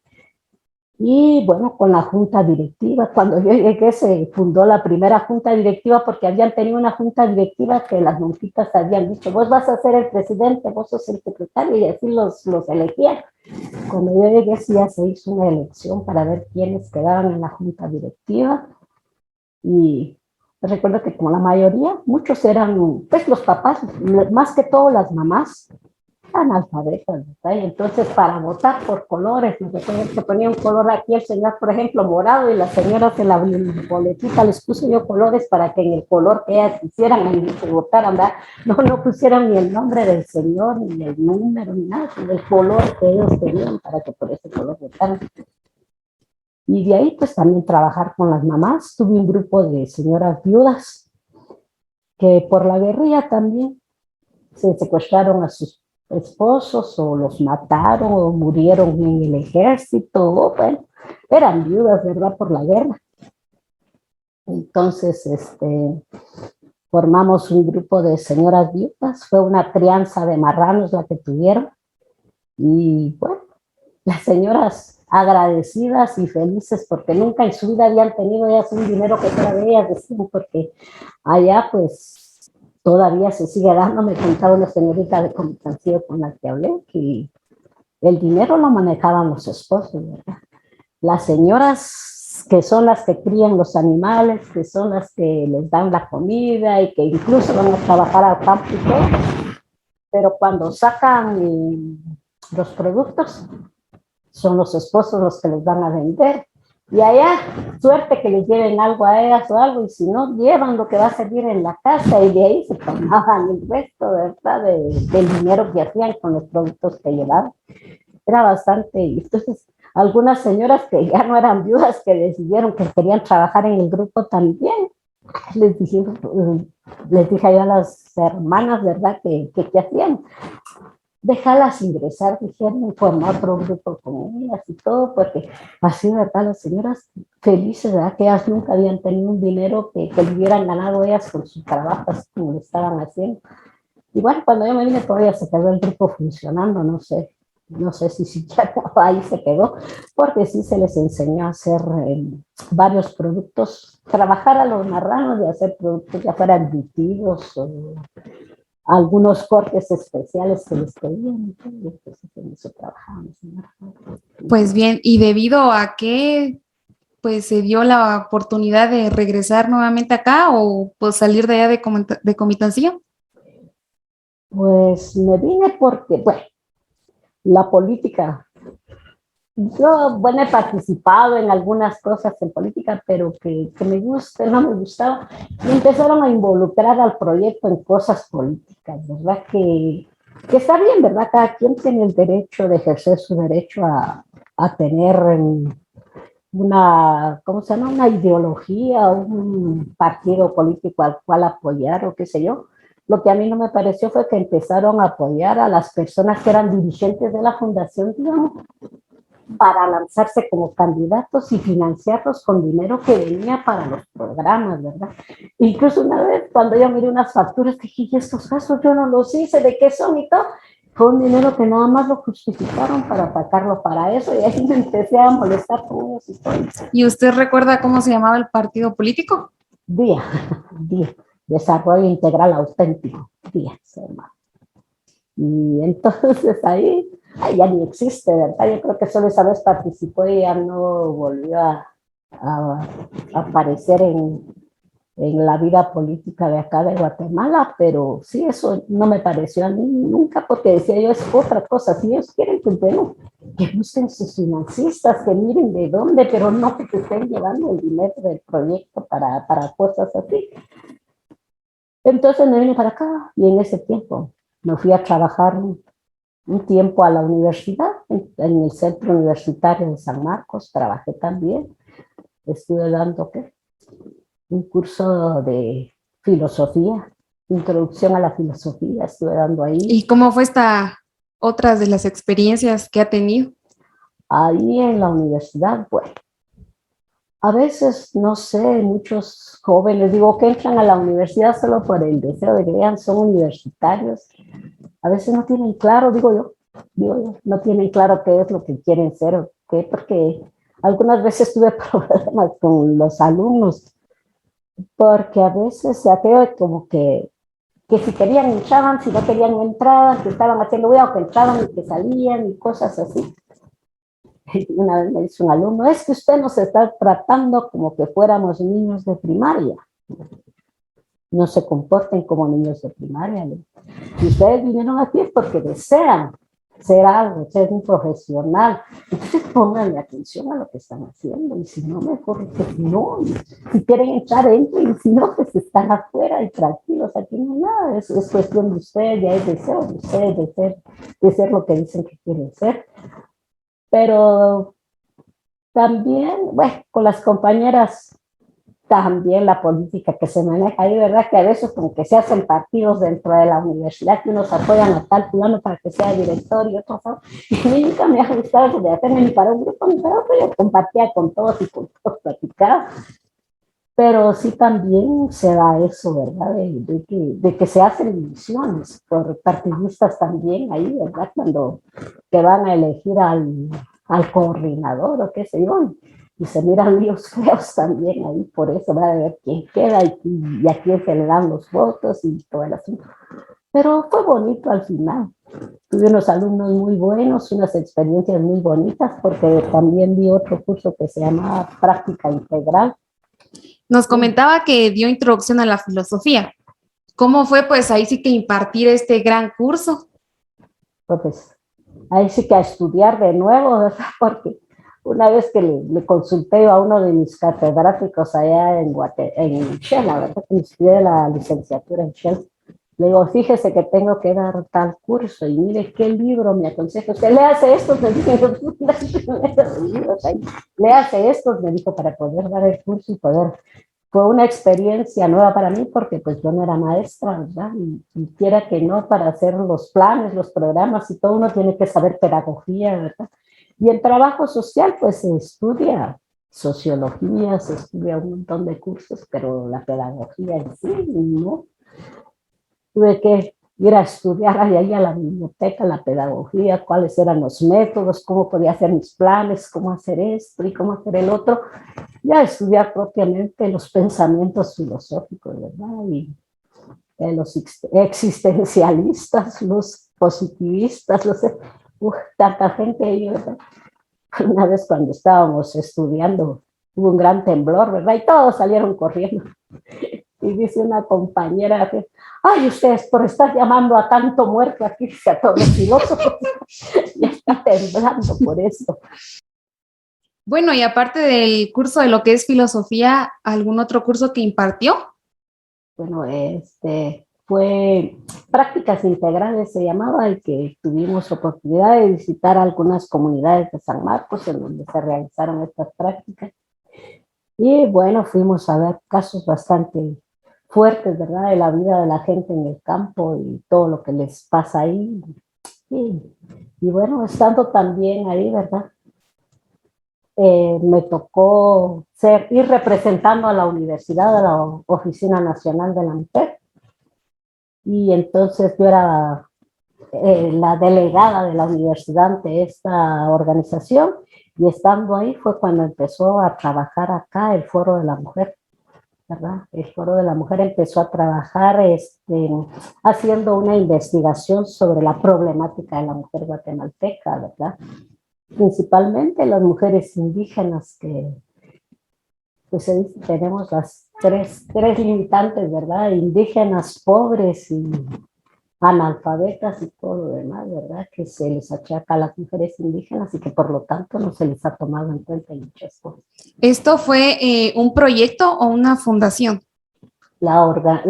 Y bueno, con la junta directiva, cuando yo llegué se fundó la primera junta directiva porque habían tenido una junta directiva que las monjitas habían dicho, vos vas a ser el presidente, vos sos el secretario, y así los elegían. Cuando yo llegué sí ya se hizo una elección para ver quiénes quedaban en la junta directiva, y recuerdo que como la mayoría, muchos eran pues los papás, más que todo las mamás, analfabetas, ¿verdad? Y entonces para votar por colores, se ponía un color aquí el señor, por ejemplo, morado, y las señoras en la boletita les puse yo colores para que en el color que ellas quisieran que votaran, ¿verdad? No pusieran ni el nombre del señor, ni el número, ni nada, sino el color que ellos querían para que por ese color votaran. Y de ahí pues también trabajar con las mamás. Tuve un grupo de señoras viudas que por la guerrilla también se secuestraron a sus esposos o los mataron o murieron en el ejército, o, bueno, eran viudas, ¿verdad? Por la guerra. Entonces, formamos un grupo de señoras viudas, fue una crianza de marranos la que tuvieron, y bueno, las señoras agradecidas y felices porque nunca en su vida habían tenido ellas un dinero que fuera de ellas, decían, porque allá pues todavía se sigue dando. Me contaba una señorita de Comitancio con la que hablé que el dinero lo manejaban los esposos, ¿verdad? Las señoras que son las que crían los animales, que son las que les dan la comida y que incluso van a trabajar al campo y todo, pero cuando sacan los productos son los esposos los que les van a vender. Y allá, suerte que les lleven algo a ellas o algo, y si no, llevan lo que va a servir en la casa, y de ahí se tomaban el resto, ¿verdad? Del dinero que hacían con los productos que llevaban. Era bastante. Y entonces, algunas señoras que ya no eran viudas, que decidieron que querían trabajar en el grupo también, les dije yo a las hermanas, ¿verdad? ¿Qué hacían? Déjalas ingresar, dijeron, formar otro grupo con ellas y todo, porque así, ¿verdad? Las señoras felices, ¿verdad? Que ellas nunca habían tenido un dinero que le hubieran ganado ellas con sus trabajos como lo estaban haciendo. Y bueno, cuando yo me vine todavía se quedó el grupo funcionando, no sé si ya ahí se quedó, porque sí se les enseñó a hacer varios productos, trabajar a los marranos y hacer productos ya fueran aditivos o algunos cortes especiales que les pedían, entonces en eso trabajamos. Pues bien, ¿y debido a qué pues se dio la oportunidad de regresar nuevamente acá o pues salir de allá de Comitancio? Pues me vine porque, bueno, la política, yo, bueno, he participado en algunas cosas en política, pero que me guste, no me gustaba, y empezaron a involucrar al proyecto en cosas políticas, ¿verdad? Que está bien, ¿verdad? Cada quien tiene el derecho de ejercer su derecho a tener una, ¿cómo se llama? Una ideología, un partido político al cual apoyar o qué sé yo. Lo que a mí no me pareció fue que empezaron a apoyar a las personas que eran dirigentes de la fundación, digamos, para lanzarse como candidatos y financiarlos con dinero que venía para los programas, ¿verdad? Incluso una vez cuando yo miré unas facturas, dije, ¿y estos casos yo no los hice? ¿De qué son y todo? Fue un dinero que nada más lo justificaron para atacarlo para eso, y ahí me empecé a molestar con ellos y todo. ¿Y usted recuerda cómo se llamaba el partido político? Día, Desarrollo Integral Auténtico, Día, se llama. Y entonces ahí ya ni existe, ¿verdad? Yo creo que solo esa vez participó y ya no volvió a aparecer en la vida política de acá de Guatemala, pero sí, eso no me pareció a mí nunca, porque decía yo, es otra cosa. Si ellos quieren, pues bueno, que busquen sus financistas, que miren de dónde, pero no que estén llevando el dinero del proyecto para cosas así. Entonces me vine para acá y en ese tiempo me fui a trabajar un tiempo a la universidad, en el Centro Universitario de San Marcos, trabajé también. Estuve dando un curso de filosofía, introducción a la filosofía, estuve dando ahí. ¿Y cómo fue esta otra de las experiencias que ha tenido? Ahí en la universidad, bueno, a veces, no sé, muchos jóvenes, digo, que entran a la universidad solo por el deseo de que vean, son universitarios. A veces no tienen claro, digo yo, no tienen claro qué es lo que quieren ser o qué, porque algunas veces tuve problemas con los alumnos, porque a veces se atreve como que si querían entraban, si no querían no entraban, que estaban haciendo o que entraban y que salían y cosas así. Y una vez me dice un alumno, es que usted nos está tratando como que fuéramos niños de primaria. No se comporten como niños de primaria. Y ustedes vinieron aquí porque desean ser algo, ser un profesional. Entonces pónganle atención a lo que están haciendo. Y si no, mejor que no. Si quieren entrar, entren. Y si no, pues están afuera y tranquilos. Aquí no hay nada. Es cuestión de ustedes, ya es deseo de ustedes de ser lo que dicen que quieren ser. Pero también, bueno, con las compañeras, también la política que se maneja ahí, ¿verdad? Que a veces como que se hacen partidos dentro de la universidad, que unos apoyan a tal plano para que sea director y otros no. Y a mí nunca me ha gustado eso de hacerme ni para un grupo ni para otro, yo compartía con todos y con todos platicaba. Pero sí también se da eso, ¿verdad? De que se hacen divisiones por partidistas también ahí, ¿verdad? Cuando te van a elegir al coordinador o qué sé yo, y se miran líos feos también ahí, por eso va a ver quién queda y a quién se le dan los votos y todo el asunto. Pero fue bonito al final. Tuve unos alumnos muy buenos, unas experiencias muy bonitas, porque también vi otro curso que se llamaba Práctica Integral. Nos comentaba que dio introducción a la filosofía. ¿Cómo fue, pues, ahí sí que impartir este gran curso? Pues ahí sí que a estudiar de nuevo, ¿verdad? Porque una vez que le consulté a uno de mis catedráticos allá en Shell, la verdad que estudié la licenciatura en Shell, le digo, fíjese que tengo que dar tal curso y mire qué libro me aconseja. Usted le hace estos, me dijo, le hace estos, me dijo, para poder dar el curso y poder. Fue una experiencia nueva para mí porque pues yo no era maestra, ¿verdad? Y quiera que no, para hacer los planes, los programas y todo, uno tiene que saber pedagogía, ¿verdad? Y el trabajo social, pues se estudia sociología, se estudia un montón de cursos, pero la pedagogía en sí, ¿no? Tuve que ir a estudiar ahí a la biblioteca, la pedagogía, cuáles eran los métodos, cómo podía hacer mis planes, cómo hacer esto y cómo hacer el otro. Ya estudiar propiamente los pensamientos filosóficos, ¿verdad? Y los existencialistas, los positivistas, tanta gente ahí, ¿verdad? Una vez cuando estábamos estudiando, hubo un gran temblor, ¿verdad? Y todos salieron corriendo. Y dice una compañera que, ay, ustedes por estar llamando a tanto muerto aquí, a todos los filósofos, ya está temblando por eso. Bueno, y aparte del curso de lo que es filosofía, ¿algún otro curso que impartió? Bueno, fue Prácticas Integrales, se llamaba, el que tuvimos oportunidad de visitar algunas comunidades de San Marcos en donde se realizaron estas prácticas. Y bueno, fuimos a ver casos bastante fuertes, ¿verdad? De la vida de la gente en el campo y todo lo que les pasa ahí. Y bueno, estando también ahí, ¿verdad? Me tocó ir representando a la universidad, a la Oficina Nacional de la Mujer. Y entonces yo era la delegada de la universidad ante esta organización, y estando ahí fue cuando empezó a trabajar acá el Foro de la Mujer, ¿verdad? El Foro de la Mujer empezó a trabajar haciendo una investigación sobre la problemática de la mujer guatemalteca, ¿verdad? Principalmente las mujeres indígenas que pues tenemos las tres limitantes, ¿verdad? Indígenas, pobres y analfabetas y todo lo demás, ¿verdad? Que se les achaca a las mujeres indígenas y que por lo tanto no se les ha tomado en cuenta en muchas cosas. ¿Esto fue un proyecto o una fundación? La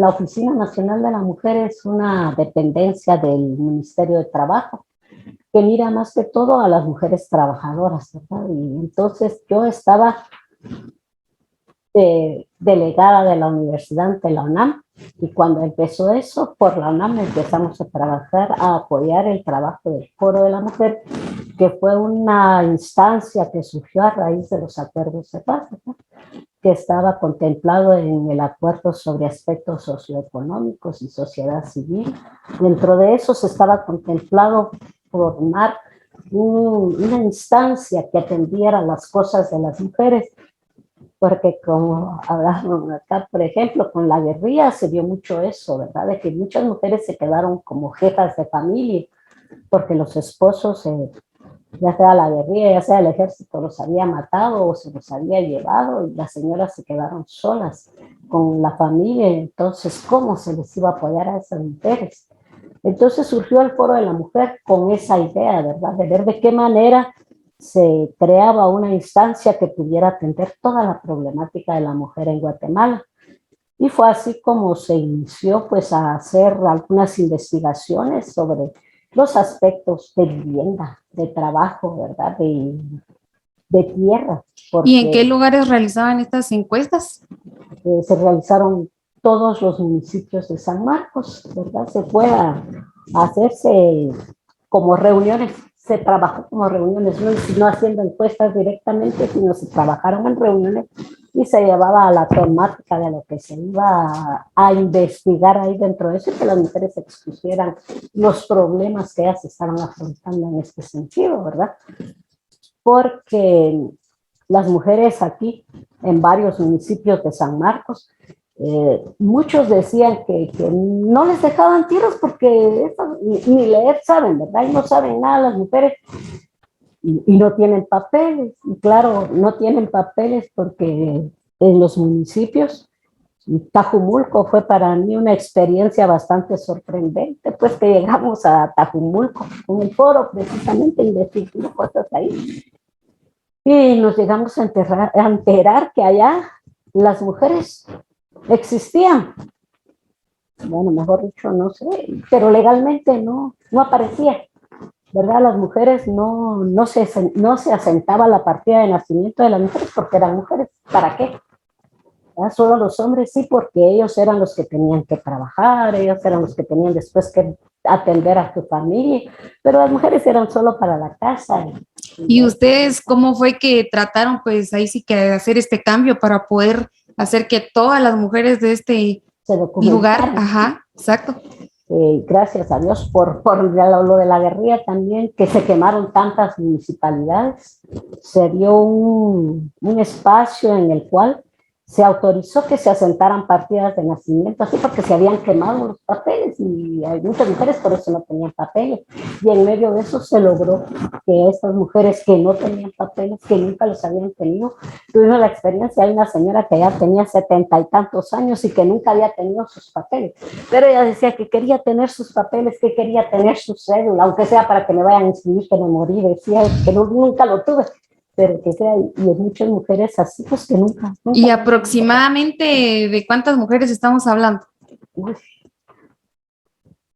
Oficina Nacional de la Mujer es una dependencia del Ministerio de Trabajo, que mira más que todo a las mujeres trabajadoras, ¿verdad? Y entonces yo estaba delegada de la universidad ante la UNAM, y cuando empezó eso, por la UNAM empezamos a trabajar, a apoyar el trabajo del Foro de la Mujer, que fue una instancia que surgió a raíz de los acuerdos de paz, ¿no? Que estaba contemplado en el acuerdo sobre aspectos socioeconómicos y sociedad civil. Dentro de eso se estaba contemplado formar una instancia que atendiera las cosas de las mujeres, porque como hablamos acá, por ejemplo, con la guerrilla se vio mucho eso, ¿verdad? De que muchas mujeres se quedaron como jefas de familia, porque los esposos, ya sea la guerrilla, ya sea el ejército, los había matado o se los había llevado, y las señoras se quedaron solas con la familia. Entonces, ¿cómo se les iba a apoyar a esas mujeres? Entonces surgió el Foro de la Mujer con esa idea, ¿verdad? De ver de qué manera se creaba una instancia que pudiera atender toda la problemática de la mujer en Guatemala. Y fue así como se inició pues a hacer algunas investigaciones sobre los aspectos de vivienda, de trabajo, ¿verdad? De tierra. ¿Y en qué lugares realizaban estas encuestas? Se realizaron todos los municipios de San Marcos, ¿verdad? Se fue a hacerse como reuniones, se trabajó como reuniones, no haciendo encuestas directamente, sino se trabajaron en reuniones y se llevaba a la temática de lo que se iba a investigar ahí dentro de eso, y que las mujeres expusieran los problemas que ellas estaban afrontando en este sentido, ¿verdad? Porque las mujeres aquí, en varios municipios de San Marcos, muchos decían que no les dejaban tiros porque ni leer saben, ¿verdad? Y no saben nada las mujeres, y no tienen papeles. Y claro, no tienen papeles porque en los municipios, Tajumulco fue para mí una experiencia bastante sorprendente, pues que llegamos a Tajumulco con el foro precisamente investigando cosas ahí. Y nos llegamos a enterar que allá las mujeres existían. Bueno, mejor dicho, no sé, pero legalmente no aparecía, ¿verdad? Las mujeres no se asentaba la partida de nacimiento de las mujeres porque eran mujeres. ¿Para qué? ¿verdad? Solo los hombres sí, porque ellos eran los que tenían que trabajar, ellos eran los que tenían después que atender a su familia, pero las mujeres eran solo para la casa. ¿Y ustedes cómo fue que trataron, pues ahí sí que hacer este cambio para poder hacer que todas las mujeres de este lugar, ajá, exacto? Gracias a Dios por lo de la guerrilla también, que se quemaron tantas municipalidades, se dio un espacio en el cual se autorizó que se asentaran partidas de nacimiento, así porque se habían quemado los papeles y hay muchas mujeres por eso no tenían papeles, y en medio de eso se logró que estas mujeres que no tenían papeles, que nunca los habían tenido, tuvimos la experiencia. Hay una señora que ya tenía 70 y tantos años y que nunca había tenido sus papeles, pero ella decía que quería tener sus papeles, que quería tener su cédula, aunque sea para que me vayan a inscribir, que me morí, decía que nunca lo tuve. Pero que sea, y hay muchas mujeres así, pues que nunca. ¿Y aproximadamente de cuántas mujeres estamos hablando? Uy.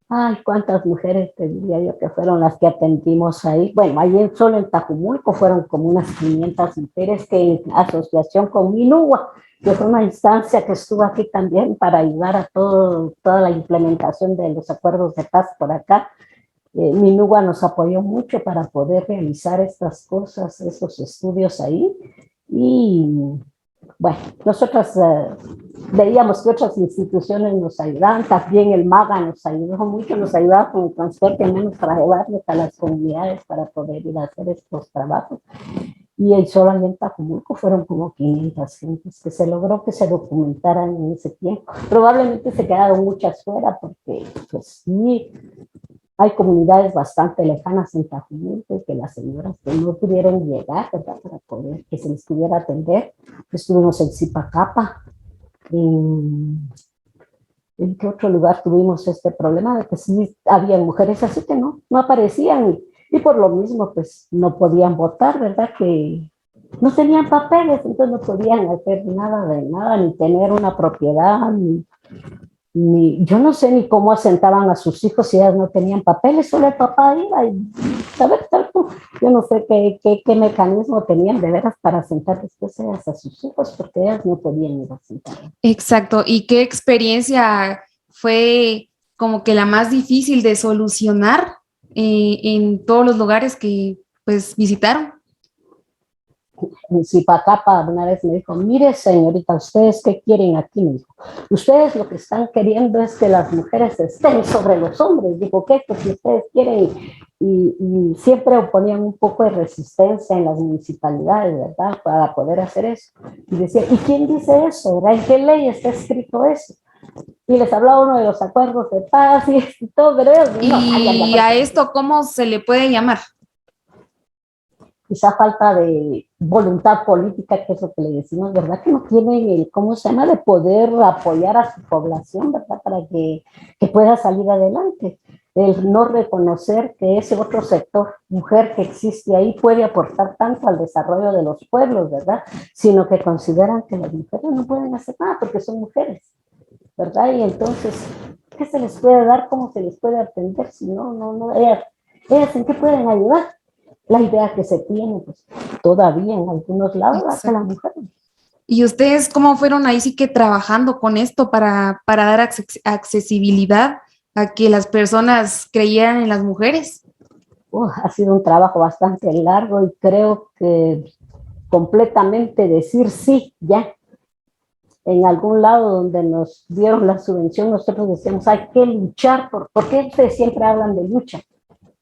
Ay, cuántas mujeres te diría yo que fueron las que atendimos ahí. Bueno, ahí solo en Tajumulco fueron como unas 500 mujeres, que en asociación con Minúa, que fue una instancia que estuvo aquí también para ayudar a toda la implementación de los acuerdos de paz por acá. Minúa nos apoyó mucho para poder realizar estas cosas, estos estudios ahí. Y bueno, nosotras veíamos que otras instituciones nos ayudaban, también el MAGA nos ayudó mucho, nos ayudaba con el transporte, al menos para llevarlos a las comunidades para poder ir a hacer estos trabajos. Y solo en Tajumulco fueron como 500 gentes que se logró que se documentaran en ese tiempo. Probablemente se quedaron muchas fuera porque pues sí, hay comunidades bastante lejanas en Tajumulco que las señoras que no pudieron llegar, ¿verdad? Para poder que se les pudiera atender. Estuvimos en Zipacapa. ¿En qué otro lugar tuvimos este problema? De que sí había mujeres así que no aparecían y por lo mismo pues no podían votar, ¿verdad? Que no tenían papeles, entonces no podían hacer nada de nada, ni tener una propiedad, ni yo no sé ni cómo asentaban a sus hijos si ellas no tenían papeles, solo el papá iba y, ¿sabes? Yo no sé qué mecanismo tenían de veras para asentar después ellas a sus hijos, porque ellas no podían ir a asentar. Exacto. ¿Y qué experiencia fue como que la más difícil de solucionar en todos los lugares que pues visitaron? Si Pacapa una vez me dijo, mire señorita, ¿ustedes qué quieren aquí? Me dijo, ustedes lo que están queriendo es que las mujeres estén sobre los hombres. Digo, ¿qué? Pues si ustedes quieren, y siempre oponían un poco de resistencia en las municipalidades, ¿verdad? Para poder hacer eso. Y decía, ¿y quién dice eso? ¿En qué ley está escrito eso? Y les hablaba uno de los acuerdos de paz y todo, ¿verdad? Y a esto, ¿cómo se le puede llamar? Quizá falta de voluntad política, que es lo que le decimos, ¿verdad? Que no tienen el, ¿cómo se llama?, de poder apoyar a su población, ¿verdad? Para que pueda salir adelante. El no reconocer que ese otro sector, mujer que existe ahí, puede aportar tanto al desarrollo de los pueblos, ¿verdad? Sino que consideran que las mujeres no pueden hacer nada porque son mujeres, ¿verdad? Y entonces, ¿qué se les puede dar? ¿Cómo se les puede atender? Si no, ellas ¿en qué pueden ayudar? La idea que se tiene, pues, todavía en algunos lados hacia la mujer. ¿Y ustedes cómo fueron ahí sí que trabajando con esto para dar accesibilidad a que las personas creyeran en las mujeres? Ha sido un trabajo bastante largo y creo que completamente decir sí, ya. En algún lado donde nos dieron la subvención, nosotros decíamos, hay que luchar, porque ustedes siempre hablan de lucha.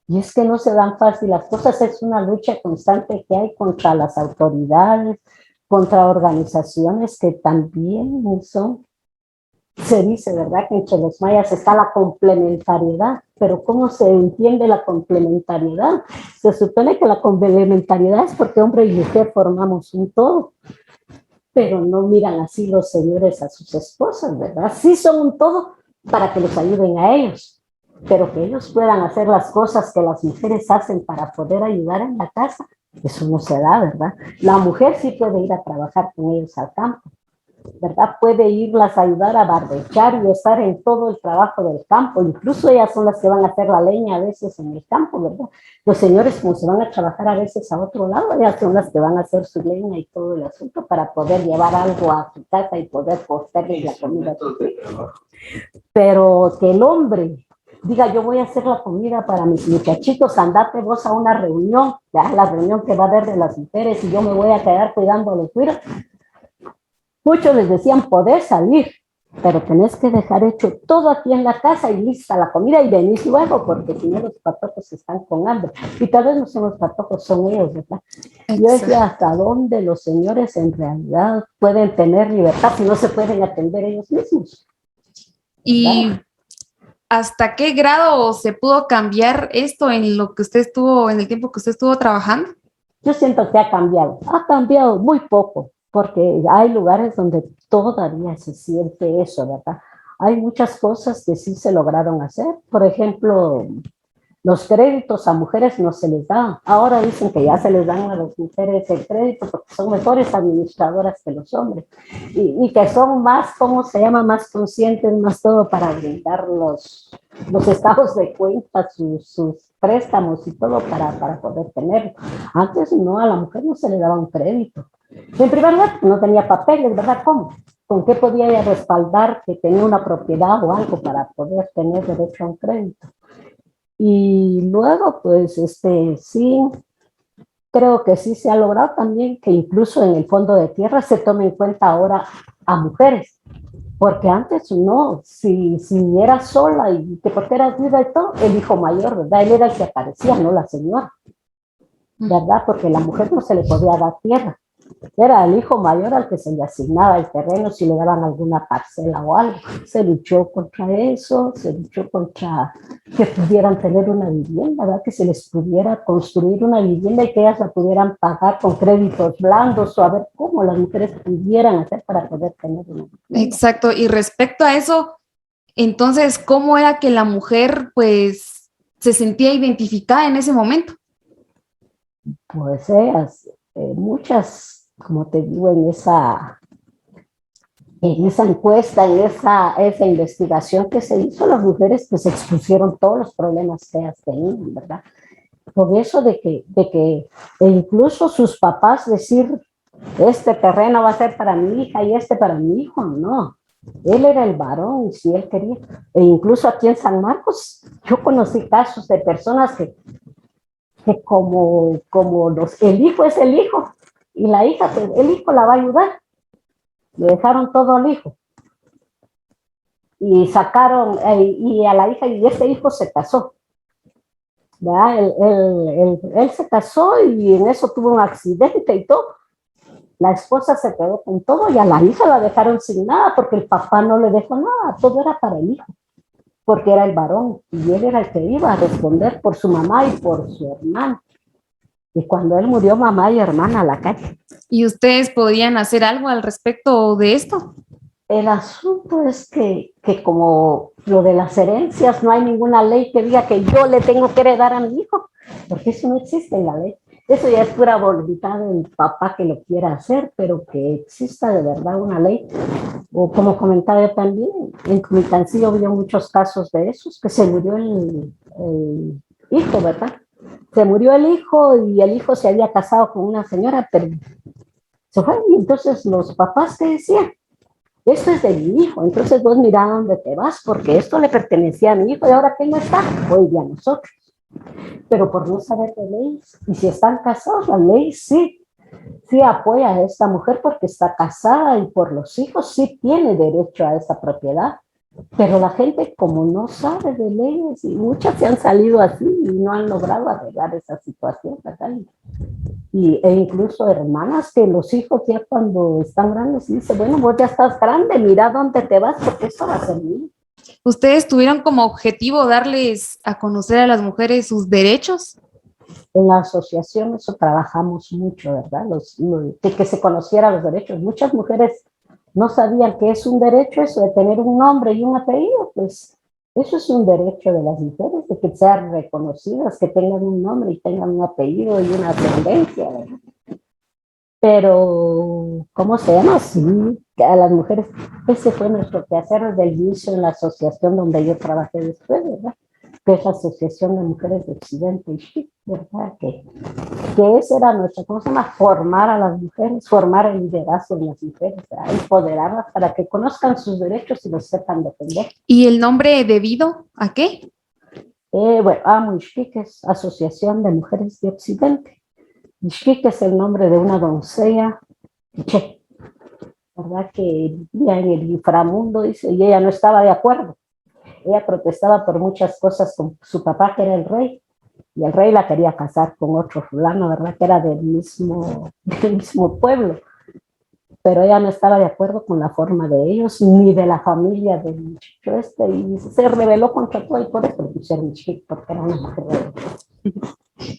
Y es que no se dan fácil las cosas, es una lucha constante que hay contra las autoridades, contra organizaciones que también son, se dice, ¿verdad?, que entre los mayas está la complementariedad, pero ¿cómo se entiende la complementariedad? Se supone que la complementariedad es porque hombre y mujer formamos un todo, pero no miran así los señores a sus esposas, ¿verdad? Sí son un todo para que los ayuden a ellos, pero que ellos puedan hacer las cosas que las mujeres hacen para poder ayudar en la casa, eso no se da, ¿verdad? La mujer sí puede ir a trabajar con ellos al campo, ¿verdad? Puede irlas a ayudar a barbechar y estar en todo el trabajo del campo, incluso ellas son las que van a hacer la leña a veces en el campo, ¿verdad? Los señores, como se van a trabajar a veces a otro lado, ellas son las que van a hacer su leña y todo el asunto para poder llevar algo a su casa y poder posterle la comida. Pero que el hombre diga, yo voy a hacer la comida para mis muchachitos, andate vos a una reunión, ya, la reunión que va a haber de las mujeres y yo me voy a quedar cuidando a los cuidos. Muchos les decían, podés salir, pero tenés que dejar hecho todo aquí en la casa y lista la comida y venís luego, porque si no los patojos están con hambre. Y tal vez no son los patojos, son ellos, ¿verdad? Exacto. Yo decía, ¿hasta dónde los señores en realidad pueden tener libertad si no se pueden atender ellos mismos? Y ¿hasta qué grado se pudo cambiar esto en lo que usted estuvo, en el tiempo que usted estuvo trabajando? Yo siento que ha cambiado muy poco, porque hay lugares donde todavía se siente eso, ¿verdad? Hay muchas cosas que sí se lograron hacer, por ejemplo, los créditos a mujeres no se les da. Ahora dicen que ya se les dan a las mujeres el crédito porque son mejores administradoras que los hombres y que son más, ¿cómo se llama?, más conscientes, más todo para brindar los estados de cuenta, sus préstamos y todo para poder tenerlo. Antes no, a la mujer no se le daba un crédito. En primer lugar, no tenía papeles, ¿verdad? ¿Cómo? ¿Con qué podía ella respaldar que tenía una propiedad o algo para poder tener derecho a un crédito? Y luego, pues, sí, creo que sí se ha logrado también que incluso en el fondo de tierra se tome en cuenta ahora a mujeres, porque antes no, si eras sola y que porque eras viuda y todo, el hijo mayor, ¿verdad? Él era el que aparecía, no la señora, ¿verdad? Porque la mujer no se le podía dar tierra. Era el hijo mayor al que se le asignaba el terreno si le daban alguna parcela o algo. Se luchó contra eso, se luchó contra que pudieran tener una vivienda, ¿verdad? Que se les pudiera construir una vivienda y que ellas la pudieran pagar con créditos blandos o a ver cómo las mujeres pudieran hacer para poder tener una vivienda. Exacto, y respecto a eso, entonces, ¿cómo era que la mujer pues se sentía identificada en ese momento? Pues ellas, muchas, como te digo, en esa En esa encuesta, en esa investigación que se hizo, las mujeres pues expusieron todos los problemas que ellas tenían, ¿verdad? Por eso e incluso sus papás decir, este terreno va a ser para mi hija y este para mi hijo, no. Él era el varón, si él quería. E incluso aquí en San Marcos, yo conocí casos de personas que el hijo es el hijo, y la hija, el hijo la va a ayudar. Le dejaron todo al hijo. Y sacaron, y a la hija, y este hijo se casó. Él se casó y en eso tuvo un accidente y todo. La esposa se quedó con todo y a la hija la dejaron sin nada porque el papá no le dejó nada, todo era para el hijo, porque era el varón y él era el que iba a responder por su mamá y por su hermana. Y cuando él murió, mamá y hermana a la calle. ¿Y ustedes podían hacer algo al respecto de esto? El asunto es que como lo de las herencias, no hay ninguna ley que diga que yo le tengo que heredar a mi hijo, porque eso no existe en la ley. Eso ya es pura voluntad del papá que lo quiera hacer, pero que exista de verdad una ley. O como comentaba yo también, en Comicancillo vio muchos casos de esos, que se murió el hijo, ¿verdad? Se murió el hijo y el hijo se había casado con una señora, pero se fue. Y entonces los papás te decían, esto es de mi hijo, entonces vos mirá dónde te vas, porque esto le pertenecía a mi hijo y ahora que no está, hoy día nosotros. Pero por no saber de leyes, y si están casados, la ley sí apoya a esta mujer porque está casada y por los hijos sí tiene derecho a esa propiedad. Pero la gente como no sabe de leyes, y muchas se han salido así y no han logrado arreglar esa situación, ¿verdad? E incluso hermanas que los hijos ya cuando están grandes dicen, bueno, vos ya estás grande, mira dónde te vas porque esto va a ser mío. ¿Ustedes tuvieron como objetivo darles a conocer a las mujeres sus derechos? En la asociación eso trabajamos mucho, ¿verdad? Que se conocieran los derechos. Muchas mujeres no sabían que es un derecho eso de tener un nombre y un apellido, pues eso es un derecho de las mujeres, de que sean reconocidas, que tengan un nombre y tengan un apellido y una ascendencia, ¿verdad? Pero, ¿cómo se llama? Sí, a las mujeres, ese fue nuestro quehacer desde el inicio en la asociación donde yo trabajé después, ¿verdad? Que es la Asociación de Mujeres de Occidente y Chic, ¿verdad? Que esa era nuestra, ¿cómo se llama? Formar a las mujeres, formar el liderazgo de las mujeres, ¿verdad? Empoderarlas para que conozcan sus derechos y los sepan defender. ¿Y el nombre debido a qué? Bueno, AMUISHPIC es Asociación de Mujeres de Occidente. Ishpik es el nombre de una doncella che, ¿verdad? Que vivía en el inframundo, dice, y ella no estaba de acuerdo. Ella protestaba por muchas cosas con su papá, que era el rey, y el rey la quería casar con otro fulano, ¿verdad? Que era del mismo pueblo. Pero ella no estaba de acuerdo con la forma de ellos, ni de la familia del muchacho y se rebeló contra todo, y por eso le pusieron Ishpik, porque era una mujer.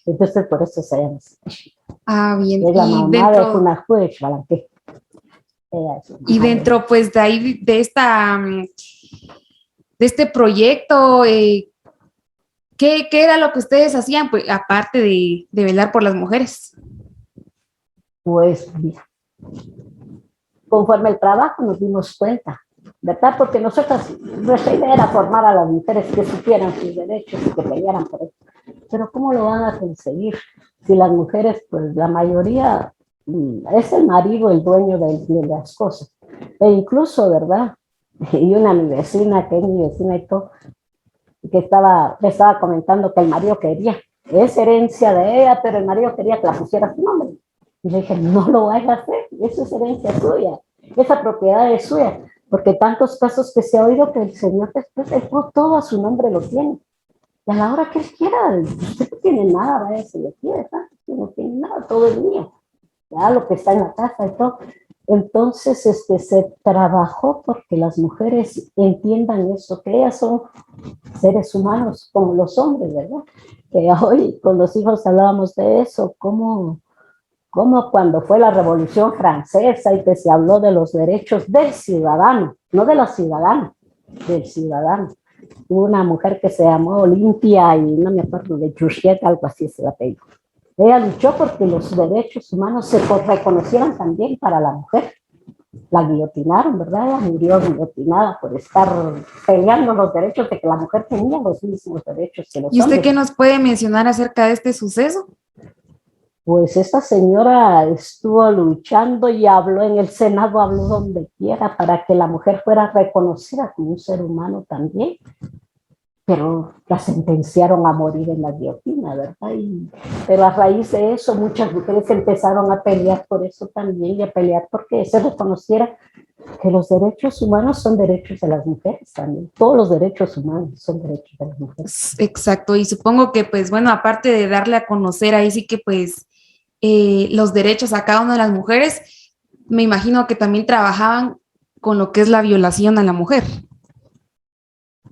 Entonces, por eso se llama así. Ah, bien. Es la mamá de una juez, ¿vale? Y dentro, pues, de ahí, de este proyecto, ¿qué era lo que ustedes hacían, pues, aparte de velar por las mujeres? Pues, mira, conforme el trabajo nos dimos cuenta, ¿verdad? Porque nuestra idea era formar a las mujeres que supieran sus derechos y que pelearan por eso. Pero ¿cómo lo van a conseguir si las mujeres, pues la mayoría, es el marido el dueño de las cosas? E incluso, ¿verdad? Y mi vecina, que es mi vecina y todo, que me estaba comentando que el marido quería, es herencia de ella, pero el marido quería que la pusiera su nombre. Y le dije, no lo vayas a hacer, eso es herencia suya, esa propiedad es suya, porque tantos casos que se ha oído que el señor después todo a su nombre lo tiene. Y a la hora que él quiera, usted no tiene nada, vaya, si le quiere, ¿sabes? No tiene nada, todo es mío, ya lo que está en la casa y todo. Entonces, se trabajó porque las mujeres entiendan eso, que ellas son seres humanos como los hombres, ¿verdad? Que hoy con los hijos hablábamos de eso, como cuando fue la Revolución Francesa y que se habló de los derechos del ciudadano, no de la ciudadana, del ciudadano. Hubo una mujer que se llamó Olimpia y no me acuerdo de Juliette, algo así es el apellido. Ella luchó porque los derechos humanos se reconocieran también para la mujer. la guillotinaron, ¿verdad? Ella murió guillotinada por estar peleando los derechos de que la mujer tenía los mismos derechos que los ¿Y usted hombres. qué nos puede mencionar acerca de este suceso? Pues esta señora estuvo luchando y habló en el Senado, habló donde quiera para que la mujer fuera reconocida como un ser humano también, pero la sentenciaron a morir en la guillotina, ¿verdad? Pero a raíz de eso muchas mujeres empezaron a pelear por eso también y a pelear porque se reconociera que los derechos humanos son derechos de las mujeres también. Todos los derechos humanos son derechos de las mujeres. Exacto, y supongo que pues bueno, aparte de darle a conocer ahí sí que pues los derechos a cada una de las mujeres, me imagino que también trabajaban con lo que es la violación a la mujer.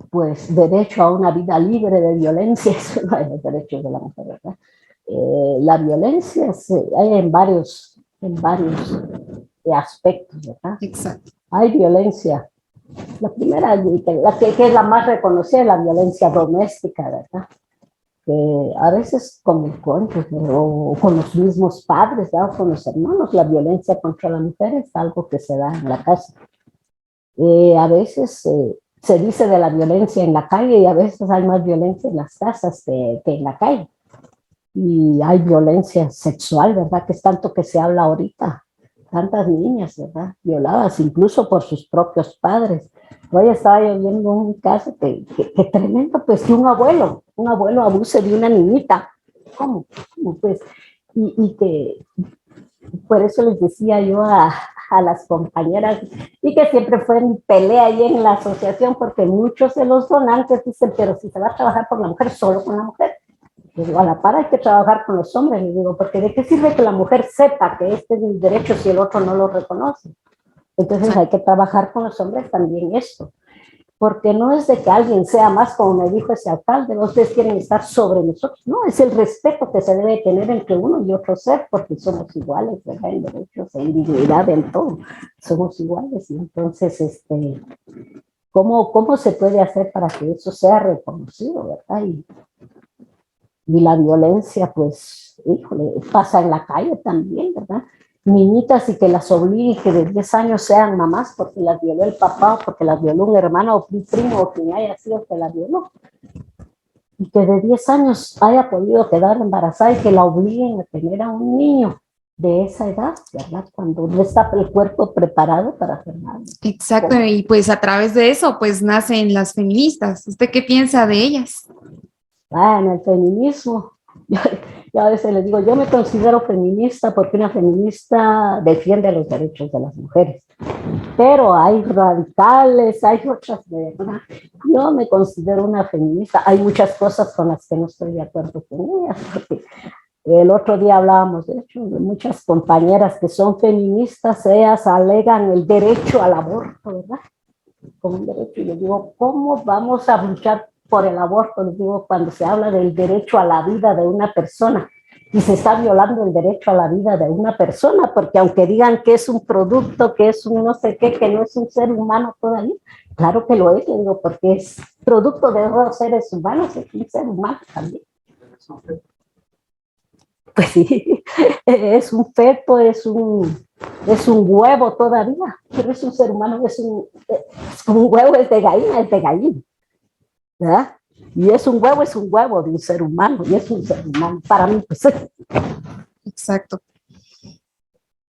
Pues derecho a una vida libre de violencia es uno de los derechos de la mujer, ¿verdad? La violencia hay en varios aspectos, ¿verdad? Exacto. Hay violencia. La primera, que es la más reconocida, es la violencia doméstica, ¿verdad? A veces con el cónyuge o con los mismos padres, ¿verdad? O con los hermanos, la violencia contra la mujer es algo que se da en la casa. A veces se dice de la violencia en la calle y a veces hay más violencia en las casas que en la calle. Y hay violencia sexual, ¿verdad? Que es tanto que se habla ahorita. Tantas niñas, ¿verdad? Violadas incluso por sus propios padres. Hoy estaba yo viendo un caso que tremendo, pues que un abuelo abuse de una niñita. ¿Cómo? Pues, y que por eso les decía yo a las compañeras, y que siempre fue mi pelea ahí en la asociación, porque muchos de los donantes dicen, pero si se va a trabajar por la mujer, solo con la mujer. Les digo, a la par hay que trabajar con los hombres, les digo, porque ¿de qué sirve que la mujer sepa que este es mi derecho si el otro no lo reconoce? Entonces hay que trabajar con los hombres también esto, porque no es de que alguien sea más, como me dijo ese alcalde, ustedes quieren estar sobre nosotros, no, es el respeto que se debe tener entre uno y otro ser, porque somos iguales, ¿verdad? En derechos, en dignidad, en todo, somos iguales, y entonces, ¿cómo se puede hacer para que eso sea reconocido, verdad? Y la violencia, pues, híjole, pasa en la calle también, ¿verdad? Niñitas y que las obliguen que de 10 años sean mamás porque las violó el papá o porque las violó un hermano o un primo o quien haya sido que la violó. Y que de 10 años haya podido quedar embarazada y que la obliguen a tener a un niño de esa edad, ¿verdad? Cuando no está el cuerpo preparado para hacer nada. Exacto, y pues a través de eso pues nacen las feministas. ¿Usted qué piensa de ellas? En el feminismo, yo a veces les digo, yo me considero feminista porque una feminista defiende los derechos de las mujeres, pero hay radicales, hay otras, ¿verdad? Yo me considero una feminista, hay muchas cosas con las que no estoy de acuerdo con ellas, porque el otro día hablábamos, de hecho, de muchas compañeras que son feministas, ellas alegan el derecho al aborto, ¿verdad? Como un derecho, y yo digo, ¿cómo vamos a luchar por el aborto? Les digo, cuando se habla del derecho a la vida de una persona y se está violando el derecho a la vida de una persona, porque aunque digan que es un producto, que es un no sé qué, que no es un ser humano todavía, claro que lo es, les digo, porque es producto de dos seres humanos, es un ser humano también. Pues sí, es un feto, es un huevo todavía, pero es un ser humano, es un huevo, es de gallina, ¿verdad? Y es un huevo de un ser humano, y es un ser humano, para mí, pues. Exacto.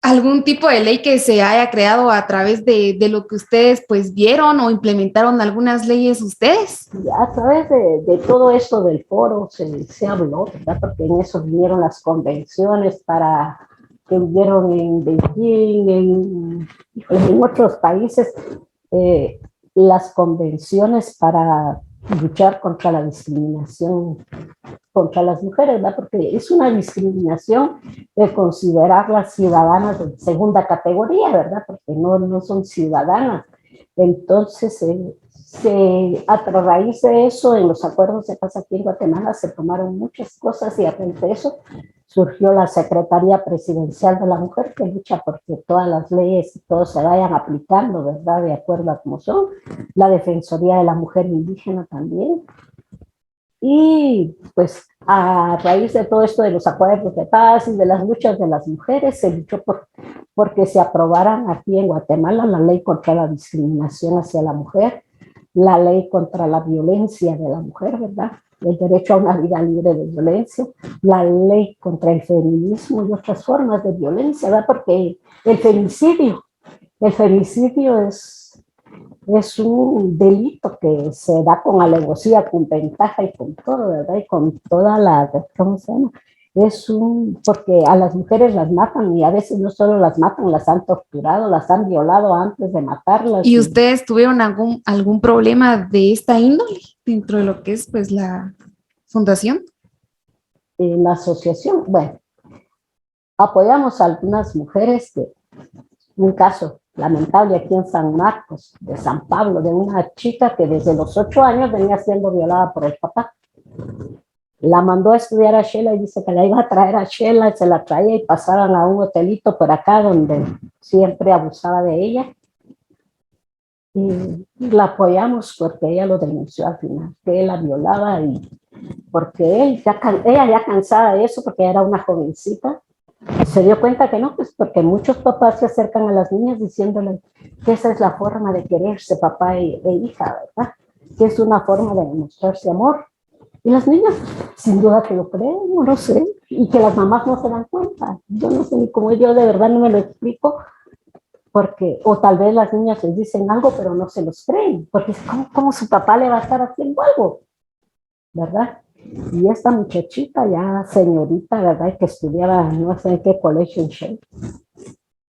¿Algún tipo de ley que se haya creado a través de lo que ustedes pues vieron o implementaron algunas leyes ustedes? A través de todo esto del foro se habló, ¿verdad? Porque en eso vinieron las convenciones que hubieron en Beijing, en otros países, las convenciones para luchar contra la discriminación contra las mujeres, ¿verdad? Porque es una discriminación de considerarlas ciudadanas de segunda categoría, ¿verdad? Porque no son ciudadanas. Entonces, a raíz de eso, en los acuerdos de paz aquí en Guatemala se tomaron muchas cosas y a raíz de eso surgió la Secretaría Presidencial de la Mujer que lucha porque todas las leyes y todo se vayan aplicando, ¿verdad? De acuerdo a cómo son. La Defensoría de la Mujer Indígena también. Y pues a raíz de todo esto de los acuerdos de paz y de las luchas de las mujeres, se luchó porque se aprobaran aquí en Guatemala la ley contra la discriminación hacia la mujer, la ley contra la violencia de la mujer, ¿verdad? El derecho a una vida libre de violencia, la ley contra el feminismo y otras formas de violencia, ¿verdad? Porque el femicidio es un delito que se da con alevosía, con ventaja y con todo, ¿verdad? Y con toda la, ¿cómo se llama? Porque a las mujeres las matan y a veces no solo las matan, las han torturado, las han violado antes de matarlas. ¿Y ustedes tuvieron algún problema de esta índole dentro de lo que es pues la fundación? La asociación, bueno, apoyamos a algunas mujeres un caso lamentable aquí en San Marcos, de San Pablo, de una chica que desde los 8 años venía siendo violada por el papá. La mandó a estudiar a Shela y dice que la iba a traer a Shela, y se la traía y pasaban a un hotelito por acá donde siempre abusaba de ella. Y la apoyamos porque ella lo denunció al final, que él la violaba y porque ella ya cansada de eso, porque era una jovencita, se dio cuenta que no, pues porque muchos papás se acercan a las niñas diciéndole que esa es la forma de quererse papá e hija, ¿verdad? Que es una forma de demostrarse amor. Y las niñas, sin duda que lo creen, no lo sé, y que las mamás no se dan cuenta. Yo no sé ni cómo, yo de verdad no me lo explico, porque, o tal vez las niñas les dicen algo, pero no se los creen, porque ¿cómo su papá le va a estar haciendo algo? ¿Verdad? Y esta muchachita ya señorita, ¿verdad? Que estudiaba no sé en qué colegio en Shell.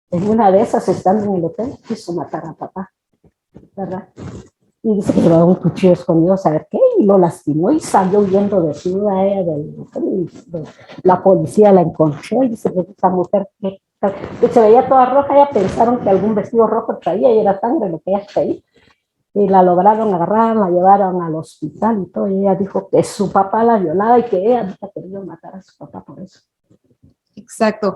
En una de esas, estando en el hotel, quiso matar a papá, ¿verdad? Y dice que llevaba un cuchillo escondido, ¿saber qué? Y lo lastimó y salió huyendo desnuda ella del hotel. Y la policía la encontró y dice que esa mujer que se veía toda roja, ya pensaron que algún vestido rojo traía y era sangre lo que ella traía. Y la lograron agarrar, la llevaron al hospital y todo, y ella dijo que su papá la violaba y que ella había querido matar a su papá por eso. Exacto.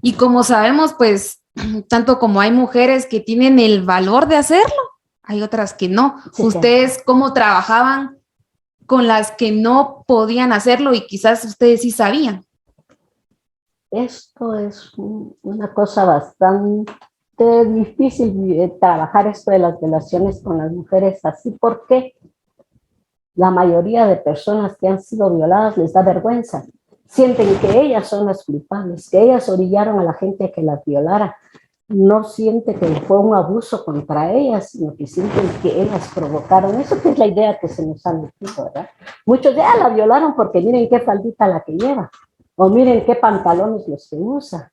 Y como sabemos, pues, tanto como hay mujeres que tienen el valor de hacerlo, hay otras que no. Sí, ¿Ustedes cómo trabajaban con las que no podían hacerlo y quizás ustedes sí sabían? Esto es una cosa bastante difícil trabajar esto de las relaciones con las mujeres así, porque la mayoría de personas que han sido violadas les da vergüenza. Sienten que ellas son las culpables, que ellas orillaron a la gente a que las violara. No sienten que fue un abuso contra ellas, sino que sienten que ellas provocaron. Eso que es la idea que se nos ha metido, ¿verdad? Muchos ya la violaron porque miren qué faldita la que lleva, o miren qué pantalones los que usa.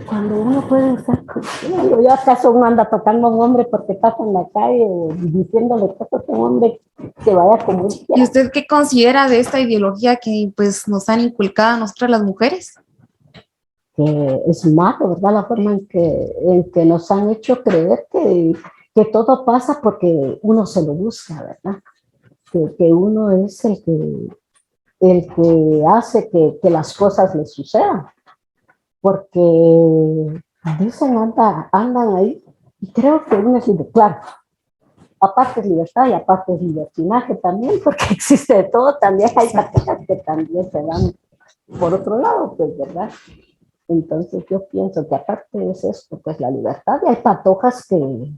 Cuando uno puede usar, yo acaso uno anda tocando a un hombre porque pasa en la calle o diciéndole que es un hombre que vaya como él quiera. ¿Y usted qué considera de esta ideología que pues nos han inculcado a nosotras las mujeres? Que es malo, ¿verdad? La forma en que nos han hecho creer que todo pasa porque uno se lo busca, ¿verdad? Que uno es el que hace que las cosas le sucedan. Porque dicen, andan ahí, y creo que uno es libre, claro, aparte es libertad y aparte es libertinaje también, porque existe de todo, también hay parejas que también se dan por otro lado, pues, ¿verdad? Entonces yo pienso que aparte es esto, pues la libertad, y hay patojas que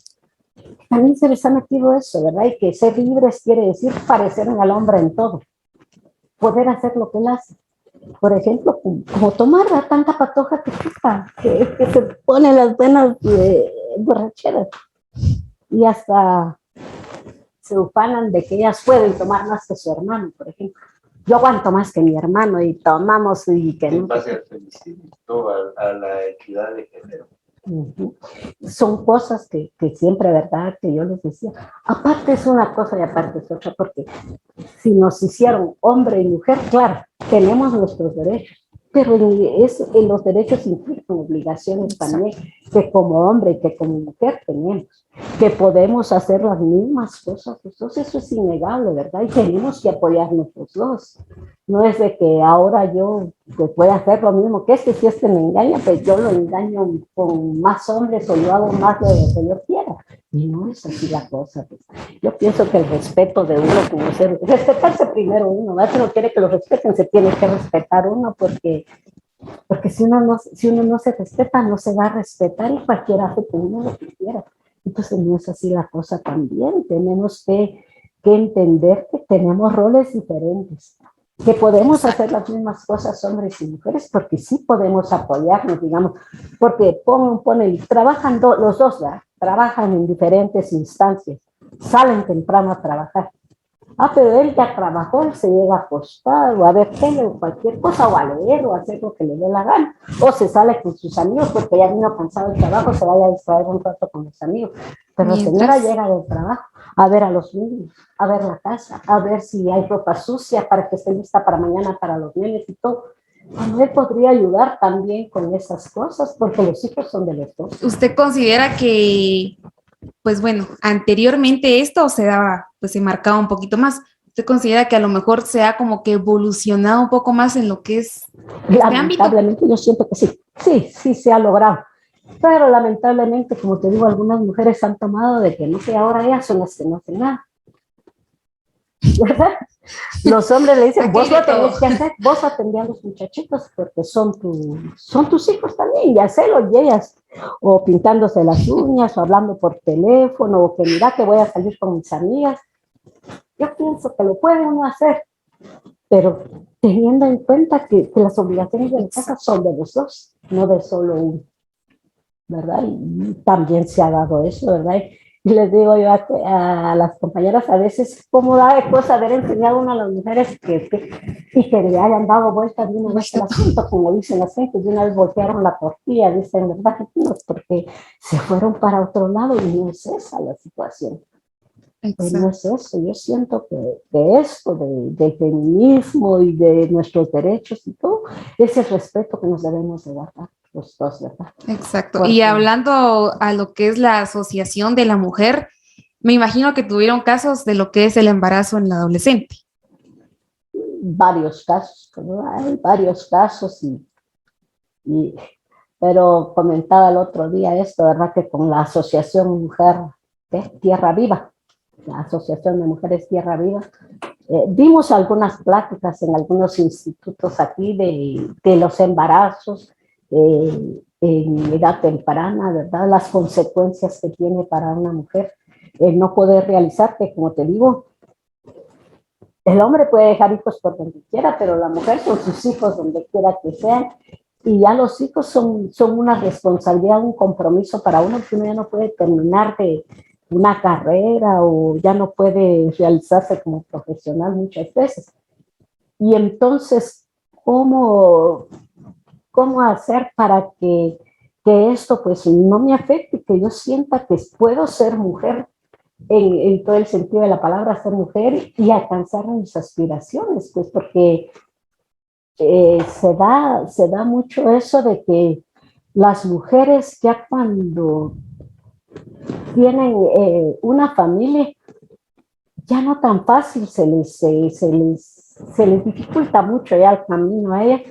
también se les ha metido eso, ¿verdad? Y que ser libres quiere decir parecer al hombre en todo, poder hacer lo que él hace. Por ejemplo, como tomar tanta patoja que quita, que se pone las buenas borracheras y hasta se ufanan de que ellas pueden tomar más que su hermano, por ejemplo. Yo aguanto más que mi hermano y tomamos y que no. Base al femicidio, a la equidad de género. Son cosas que siempre, ¿verdad? Que yo les decía, aparte es una cosa y aparte es otra, porque si nos hicieron hombre y mujer, claro, tenemos nuestros derechos, pero en los derechos implican obligaciones también, que como hombre y que como mujer tenemos, que podemos hacer las mismas cosas, entonces eso es innegable, ¿verdad? Y tenemos que apoyarnos los dos. No es de que ahora yo pues, voy a hacer lo mismo que si me engaña, pues yo lo engaño con más hombres o yo hago más de lo que yo quiera. Y no es así la cosa. Pues. Yo pienso que el respeto de uno como ser, respetarse primero uno, ¿verdad? Si uno quiere que lo respeten, se tiene que respetar uno, porque si uno no se respeta, no se va a respetar y cualquiera hace que uno lo que quiera. Entonces no es así la cosa también. Tenemos que entender que tenemos roles diferentes, que podemos hacer las mismas cosas hombres y mujeres, porque sí podemos apoyarnos, digamos, porque trabajan los dos, ¿verdad? Trabajan en diferentes instancias, salen temprano a trabajar. Pero él ya trabajó, él se llega a acostar o a ver tele o cualquier cosa, o a leer o a hacer lo que le dé la gana, o se sale con sus amigos porque ya vino cansado del trabajo, se vaya a distraer un rato con los amigos. Pero la señora llega del trabajo a ver a los niños, a ver la casa, a ver si hay ropa sucia para que esté lista para mañana para los nenes y todo. Él podría ayudar también con esas cosas porque los hijos son de los dos. ¿Usted considera que, pues bueno, anteriormente esto se daba, pues se marcaba un poquito más? ¿Usted considera que a lo mejor se ha como que evolucionado un poco más en lo que es este ámbito? Lamentablemente yo siento que sí se ha logrado. Pero lamentablemente, como te digo, algunas mujeres han tomado de que no sé, ahora ellas son las que no hacen nada. Los hombres le dicen, vos lo tenés que hacer, vos atendés a los muchachitos porque son tus hijos también, y hacelo, y ellas, o pintándose las uñas, o hablando por teléfono, o que mira que voy a salir con mis amigas. Yo pienso que lo puede uno hacer, pero teniendo en cuenta que las obligaciones de la casa son de los dos, no de solo uno, ¿verdad? Y también se ha dado eso, ¿verdad? Y les digo yo a las compañeras a veces, cómo da de cosa haber enseñado a las mujeres y que le hayan dado vuelta de una vez al asunto, como dicen las gentes, de una vez voltearon la tortilla, dicen, ¿verdad? Porque se fueron para otro lado y no es esa la situación. Pues no es eso. Yo siento que de esto, del feminismo y de nuestros derechos y todo, es el respeto que nos debemos de guardar. Los dos, ¿verdad? Exacto. Porque, y hablando a lo que es la Asociación de la Mujer, me imagino que tuvieron casos de lo que es el embarazo en la adolescente. Varios casos, ¿no? Hay varios casos, pero comentaba el otro día esto, ¿verdad? Que con la Asociación Mujer Tierra Viva, la Asociación de Mujeres Tierra Viva, dimos algunas pláticas en algunos institutos aquí de los embarazos, en edad temprana, ¿verdad? Las consecuencias que tiene para una mujer no poder realizar, que como te digo, el hombre puede dejar hijos por donde quiera, pero la mujer son sus hijos donde quiera que sean, y ya los hijos son una responsabilidad, un compromiso para uno, que uno ya no puede terminar de una carrera o ya no puede realizarse como profesional muchas veces. Y entonces, ¿cómo hacer para que esto pues no me afecte, que yo sienta que puedo ser mujer en todo el sentido de la palabra, ser mujer y alcanzar mis aspiraciones? Pues porque se da mucho eso de que las mujeres ya cuando tienen una familia, ya no tan fácil, se les dificulta mucho ya el camino a ella.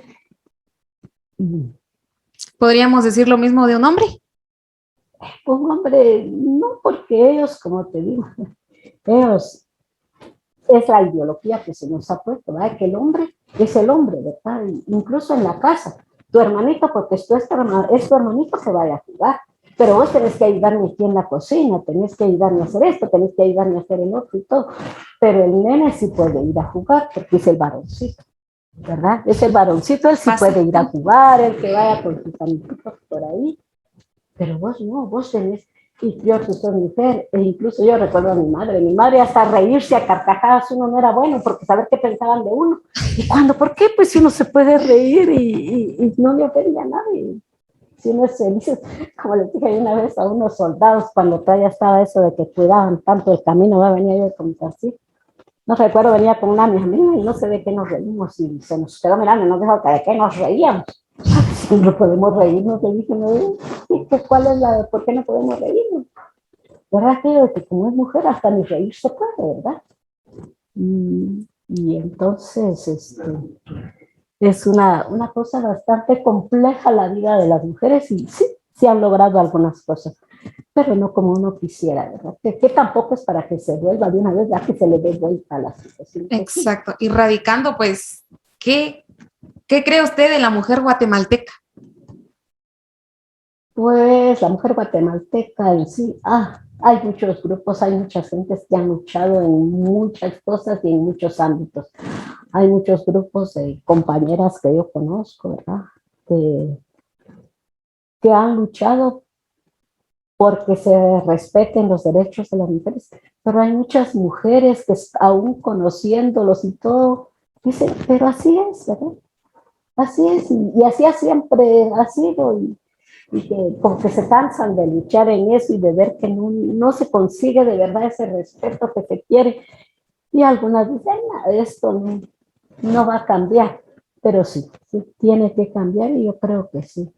¿Podríamos decir lo mismo de un hombre? Un hombre, no, porque ellos, como te digo, ellos, es la ideología que se nos ha puesto, ¿verdad? Que el hombre es el hombre, ¿verdad? Incluso en la casa, tu hermanito, porque es tu hermanito, se vaya a jugar, pero vos tenés que ayudarme aquí en la cocina, tenés que ayudarme a hacer esto, tenés que ayudarme a hacer el otro y todo, pero el nene sí puede ir a jugar, porque es el varoncito, ¿verdad? Es el varoncito, él sí puede ir a jugar, el que vaya con sus amiguitos por ahí, pero vos no, vos tenés, y yo que soy mujer, e incluso yo recuerdo a mi madre hasta reírse a carcajadas, uno no era bueno, porque saber qué pensaban de uno, y cuando, ¿por qué? Pues si uno se puede reír y no le ofende a nadie, si uno es feliz, como les dije una vez a unos soldados, cuando todavía estaba eso de que cuidaban tanto el camino, venía yo como así, no recuerdo, venía con una de mis amigas y no sé de qué nos reímos, y se nos quedó mirando y nos dijo que de qué nos reíamos. No podemos reírnos, le dije, no, ¿cuál es por qué no podemos reírnos? ¿Verdad que como es mujer hasta ni reír se puede, verdad? Y entonces es una cosa bastante compleja la vida de las mujeres y sí han logrado algunas cosas, pero no como uno quisiera, ¿verdad? Que tampoco es para que se vuelva de una vez, ya que se le dé vuelta a la situación. Exacto. Y radicando, pues, ¿qué cree usted de la mujer guatemalteca? Pues la mujer guatemalteca en sí, hay muchos grupos, hay muchas gentes que han luchado en muchas cosas y en muchos ámbitos. Hay muchos grupos de compañeras que yo conozco, ¿verdad? Que, que han luchado porque se respeten los derechos de las mujeres, pero hay muchas mujeres que aún conociéndolos y todo, dicen, pero así es, ¿verdad? Así es, y así siempre ha sido, y que porque se cansan de luchar en eso y de ver que no se consigue de verdad ese respeto que se quiere, y algunas dicen, esto no va a cambiar, pero sí, sí tiene que cambiar y yo creo que sí.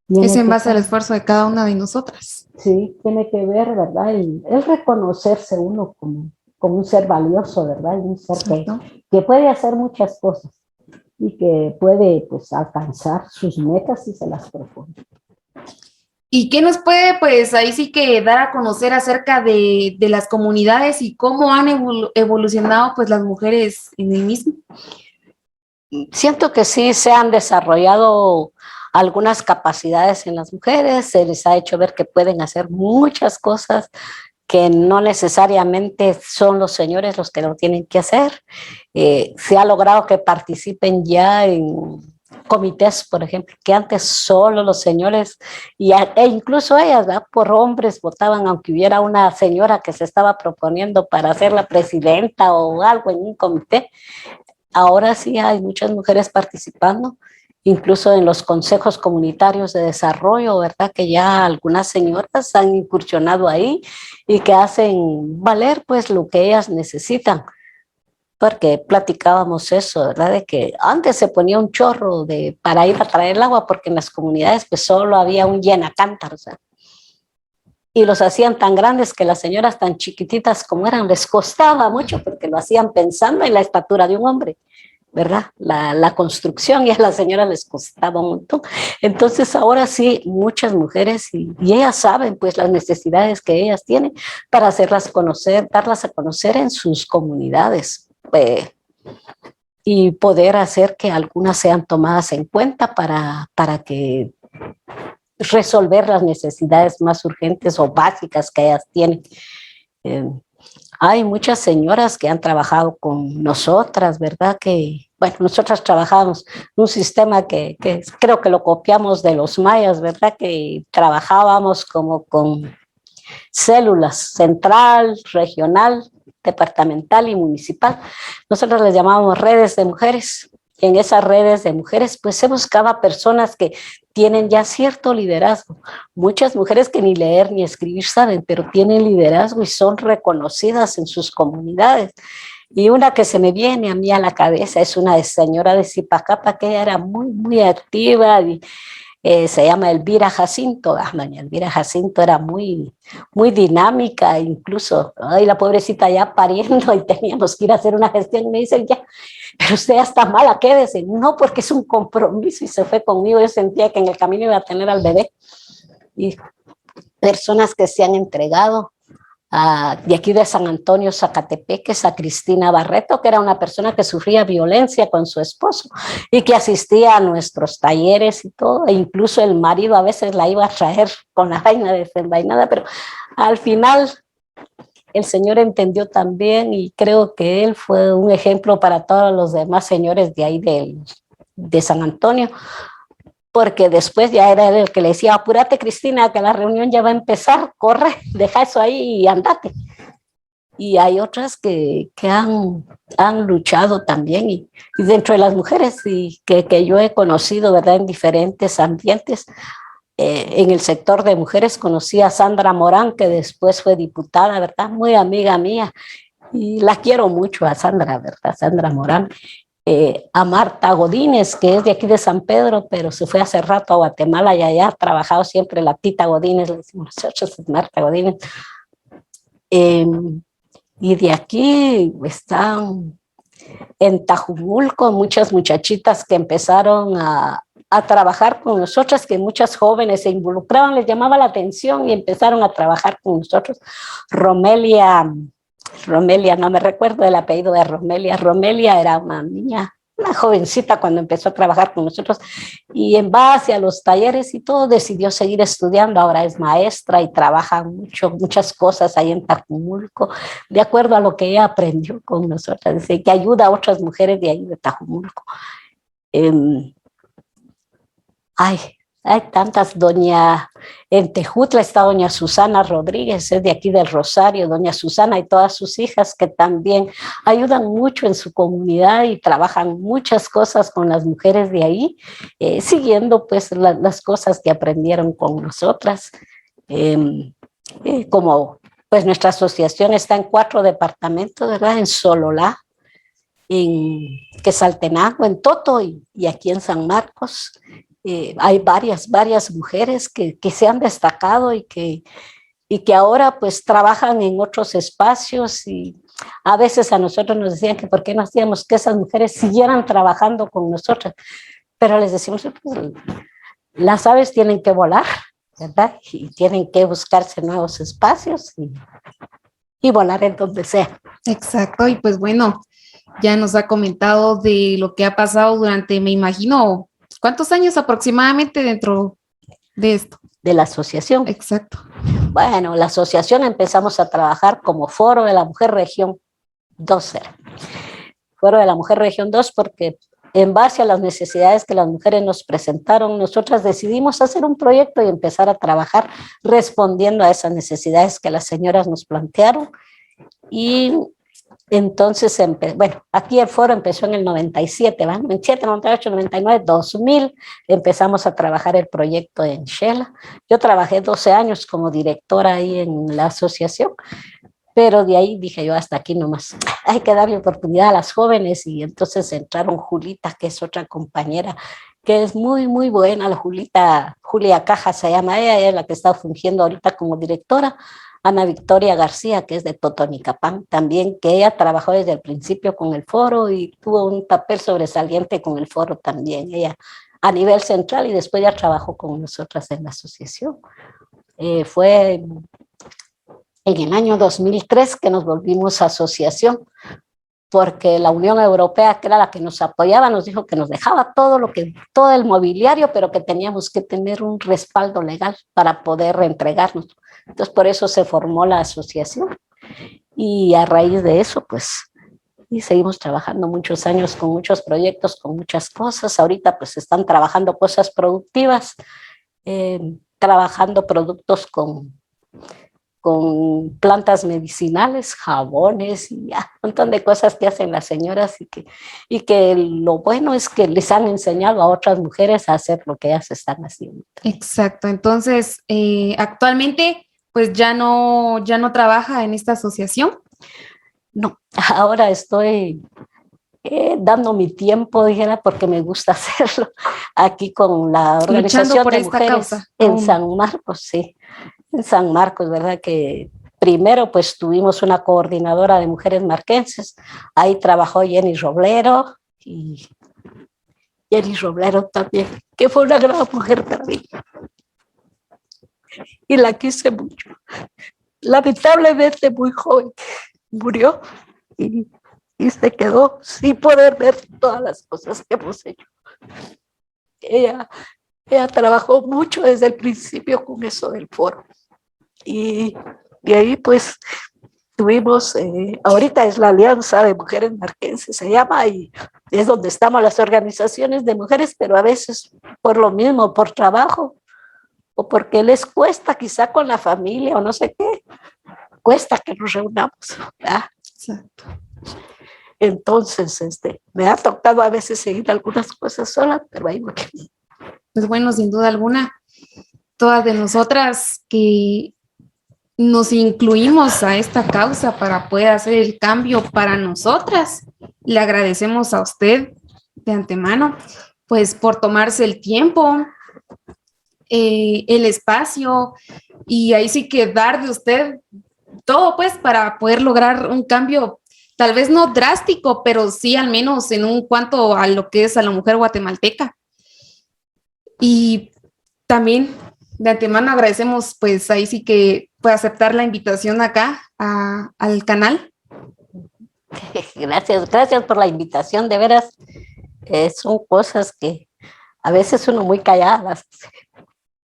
Es Tiene en que base al esfuerzo de cada una de nosotras. Sí, tiene que ver, ¿verdad? El reconocerse uno como un ser valioso, ¿verdad? Un ser Exacto. que puede hacer muchas cosas y que puede, pues, alcanzar sus metas si se las propone. ¿Y qué nos puede, pues, ahí sí que dar a conocer acerca de las comunidades y cómo han evolucionado, pues, las mujeres en el mismo? Siento que sí se han desarrollado algunas capacidades en las mujeres, se les ha hecho ver que pueden hacer muchas cosas que no necesariamente son los señores los que lo tienen que hacer. Se ha logrado que participen ya en comités, por ejemplo, que antes solo los señores e incluso ellas, ¿verdad? Por hombres votaban, aunque hubiera una señora que se estaba proponiendo para ser la presidenta o algo en un comité. Ahora sí hay muchas mujeres participando, incluso en los consejos comunitarios de desarrollo, ¿verdad? Que ya algunas señoras han incursionado ahí y que hacen valer pues lo que ellas necesitan. Porque platicábamos eso, ¿verdad? De que antes se ponía un chorro para ir a traer el agua, porque en las comunidades pues solo había un llenacántaros, ¿verdad? Y los hacían tan grandes que las señoras tan chiquititas como eran les costaba mucho, porque lo hacían pensando en la estatura de un hombre, ¿verdad? La construcción, y a las señoras les costaba un montón. Entonces ahora sí, muchas mujeres, y ellas saben pues las necesidades que ellas tienen para hacerlas conocer, darlas a conocer en sus comunidades, y poder hacer que algunas sean tomadas en cuenta para que resolver las necesidades más urgentes o básicas que ellas tienen. Eh, Hay muchas señoras que han trabajado con nosotras, ¿verdad? Que, bueno, nosotras trabajamos un sistema que creo que lo copiamos de los mayas, ¿verdad? Que trabajábamos como con células, central, regional, departamental y municipal. Nosotros les llamábamos redes de mujeres. En esas redes de mujeres, pues se buscaba personas que tienen ya cierto liderazgo. Muchas mujeres que ni leer ni escribir saben, pero tienen liderazgo y son reconocidas en sus comunidades. Y una que se me viene a mí a la cabeza es una señora de Zipacapa, que ella era muy, muy activa y se llama Elvira Jacinto. Doña Elvira Jacinto era muy, muy dinámica, incluso, ay, la pobrecita ya pariendo y teníamos que ir a hacer una gestión. Me dicen, ya, pero usted ya está mala, quédese. No, porque es un compromiso, y se fue conmigo. Yo sentía que en el camino iba a tener al bebé. Y personas que se han entregado. De aquí de San Antonio, Zacatepeques, a Cristina Barreto, que era una persona que sufría violencia con su esposo y que asistía a nuestros talleres y todo, e incluso el marido a veces la iba a traer con la vaina desenvainada, pero al final el Señor entendió también, y creo que él fue un ejemplo para todos los demás señores de ahí de San Antonio, porque después ya era él el que le decía, apúrate Cristina, que la reunión ya va a empezar, corre, deja eso ahí y andate. Y hay otras que han luchado también, y dentro de las mujeres y que yo he conocido, ¿verdad? En diferentes ambientes, en el sector de mujeres conocí a Sandra Morán, que después fue diputada, ¿verdad? Muy amiga mía, y la quiero mucho a Sandra, ¿verdad? Sandra Morán. A Marta Godínez, que es de aquí de San Pedro, pero se fue hace rato a Guatemala y allá ha trabajado siempre la tita Godínez, le decimos nosotros, es Marta Godínez. Y de aquí están en Tajumulco muchas muchachitas que empezaron a a trabajar con nosotras, que muchas jóvenes se involucraban, les llamaba la atención y empezaron a trabajar con nosotros. Romelia, no me recuerdo el apellido de Romelia. Romelia era una niña, una jovencita cuando empezó a trabajar con nosotros, y en base a los talleres y todo decidió seguir estudiando. Ahora es maestra y trabaja muchas cosas ahí en Tajumulco, de acuerdo a lo que ella aprendió con nosotras. Dice que ayuda a otras mujeres de ahí de Tajumulco. Hay tantas. En Tejutla está doña Susana Rodríguez, es de aquí del Rosario. Doña Susana y todas sus hijas, que también ayudan mucho en su comunidad y trabajan muchas cosas con las mujeres de ahí, siguiendo pues las cosas que aprendieron con nosotras. Como pues nuestra asociación está en 4 departamentos, ¿verdad? En Sololá, en Quetzaltenango, en Toto y aquí en San Marcos. Hay varias mujeres que se han destacado y que ahora pues trabajan en otros espacios, y a veces a nosotros nos decían que por qué no hacíamos que esas mujeres siguieran trabajando con nosotras, pero les decimos, pues, las aves tienen que volar, ¿verdad? Y tienen que buscarse nuevos espacios y volar en donde sea. Exacto, y pues bueno, ya nos ha comentado de lo que ha pasado durante, me imagino, ¿cuántos años aproximadamente dentro de esto? De la asociación. Exacto. Bueno, la asociación empezamos a trabajar como Foro de la Mujer Región 2. Foro de la Mujer Región 2 porque en base a las necesidades que las mujeres nos presentaron, nosotras decidimos hacer un proyecto y empezar a trabajar respondiendo a esas necesidades que las señoras nos plantearon. Y entonces, bueno, aquí el foro empezó en el 97, ¿va? 97, 98, 99, 2000, empezamos a trabajar el proyecto en Shela. Yo trabajé 12 años como directora ahí en la asociación, pero de ahí dije yo, hasta aquí nomás, hay que darle oportunidad a las jóvenes, y entonces entraron Julita, que es otra compañera, que es muy buena, la Julia Caja se llama ella es la que está fungiendo ahorita como directora. Ana Victoria García, que es de Totonicapán, también, que ella trabajó desde el principio con el foro y tuvo un papel sobresaliente con el foro también, ella a nivel central, y después ya trabajó con nosotras en la asociación. Fue en el año 2003 que nos volvimos asociación, porque la Unión Europea, que era la que nos apoyaba, nos dijo que nos dejaba todo el mobiliario, pero que teníamos que tener un respaldo legal para poder reentregarnos. Entonces, por eso se formó la asociación, y a raíz de eso, pues, y seguimos trabajando muchos años con muchos proyectos, con muchas cosas. Ahorita, pues, están trabajando cosas productivas, trabajando productos con plantas medicinales, jabones y un montón de cosas que hacen las señoras, y que lo bueno es que les han enseñado a otras mujeres a hacer lo que ellas están haciendo. Exacto, entonces actualmente pues ya no trabaja en esta asociación. No, ahora estoy dando mi tiempo, dijera, porque me gusta hacerlo aquí con la organización de mujeres causa. En San Marcos, sí. En San Marcos, ¿verdad? Que primero pues tuvimos una coordinadora de mujeres marquenses, ahí trabajó Jenny Roblero, y Jenny Roblero también, que fue una gran mujer para mí, y la quise mucho. Lamentablemente muy joven murió, y se quedó sin poder ver todas las cosas que hemos hecho. Ella trabajó mucho desde el principio con eso del foro. Y de ahí pues tuvimos, ahorita es la Alianza de Mujeres Marquenses, se llama, y es donde estamos las organizaciones de mujeres, pero a veces por lo mismo, por trabajo, o porque les cuesta quizá con la familia o no sé qué, cuesta que nos reunamos, ¿verdad? Exacto. Entonces, me ha tocado a veces seguir algunas cosas sola, pero ahí voy. Pues bueno, sin duda alguna, todas de nosotras que nos incluimos a esta causa para poder hacer el cambio para nosotras, le agradecemos a usted de antemano, pues por tomarse el tiempo, el espacio, y ahí sí que dar de usted todo, pues, para poder lograr un cambio, tal vez no drástico, pero sí al menos en un cuanto a lo que es a la mujer guatemalteca. Y también de antemano agradecemos, pues ahí sí que puede aceptar la invitación acá al canal. Gracias por la invitación, de veras. Son cosas que a veces uno muy calladas.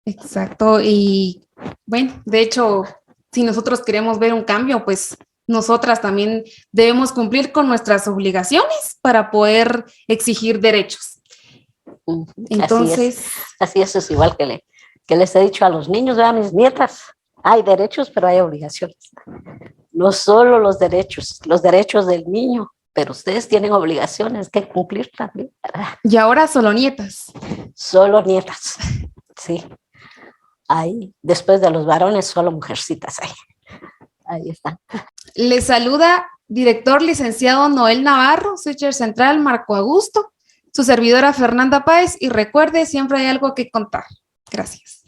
Exacto, y bueno, de hecho, si nosotros queremos ver un cambio, pues nosotras también debemos cumplir con nuestras obligaciones para poder exigir derechos. Entonces, así es igual que les he dicho a los niños, a mis nietas, hay derechos, pero hay obligaciones. No solo los derechos del niño, pero ustedes tienen obligaciones que cumplir también. Y ahora solo nietas. Solo nietas, sí. Ahí, después de los varones, solo mujercitas ahí. Ahí están. Les saluda director licenciado Noel Navarro, Switcher Central Marco Augusto, su servidora Fernanda Páez, y recuerde, siempre hay algo que contar. Gracias.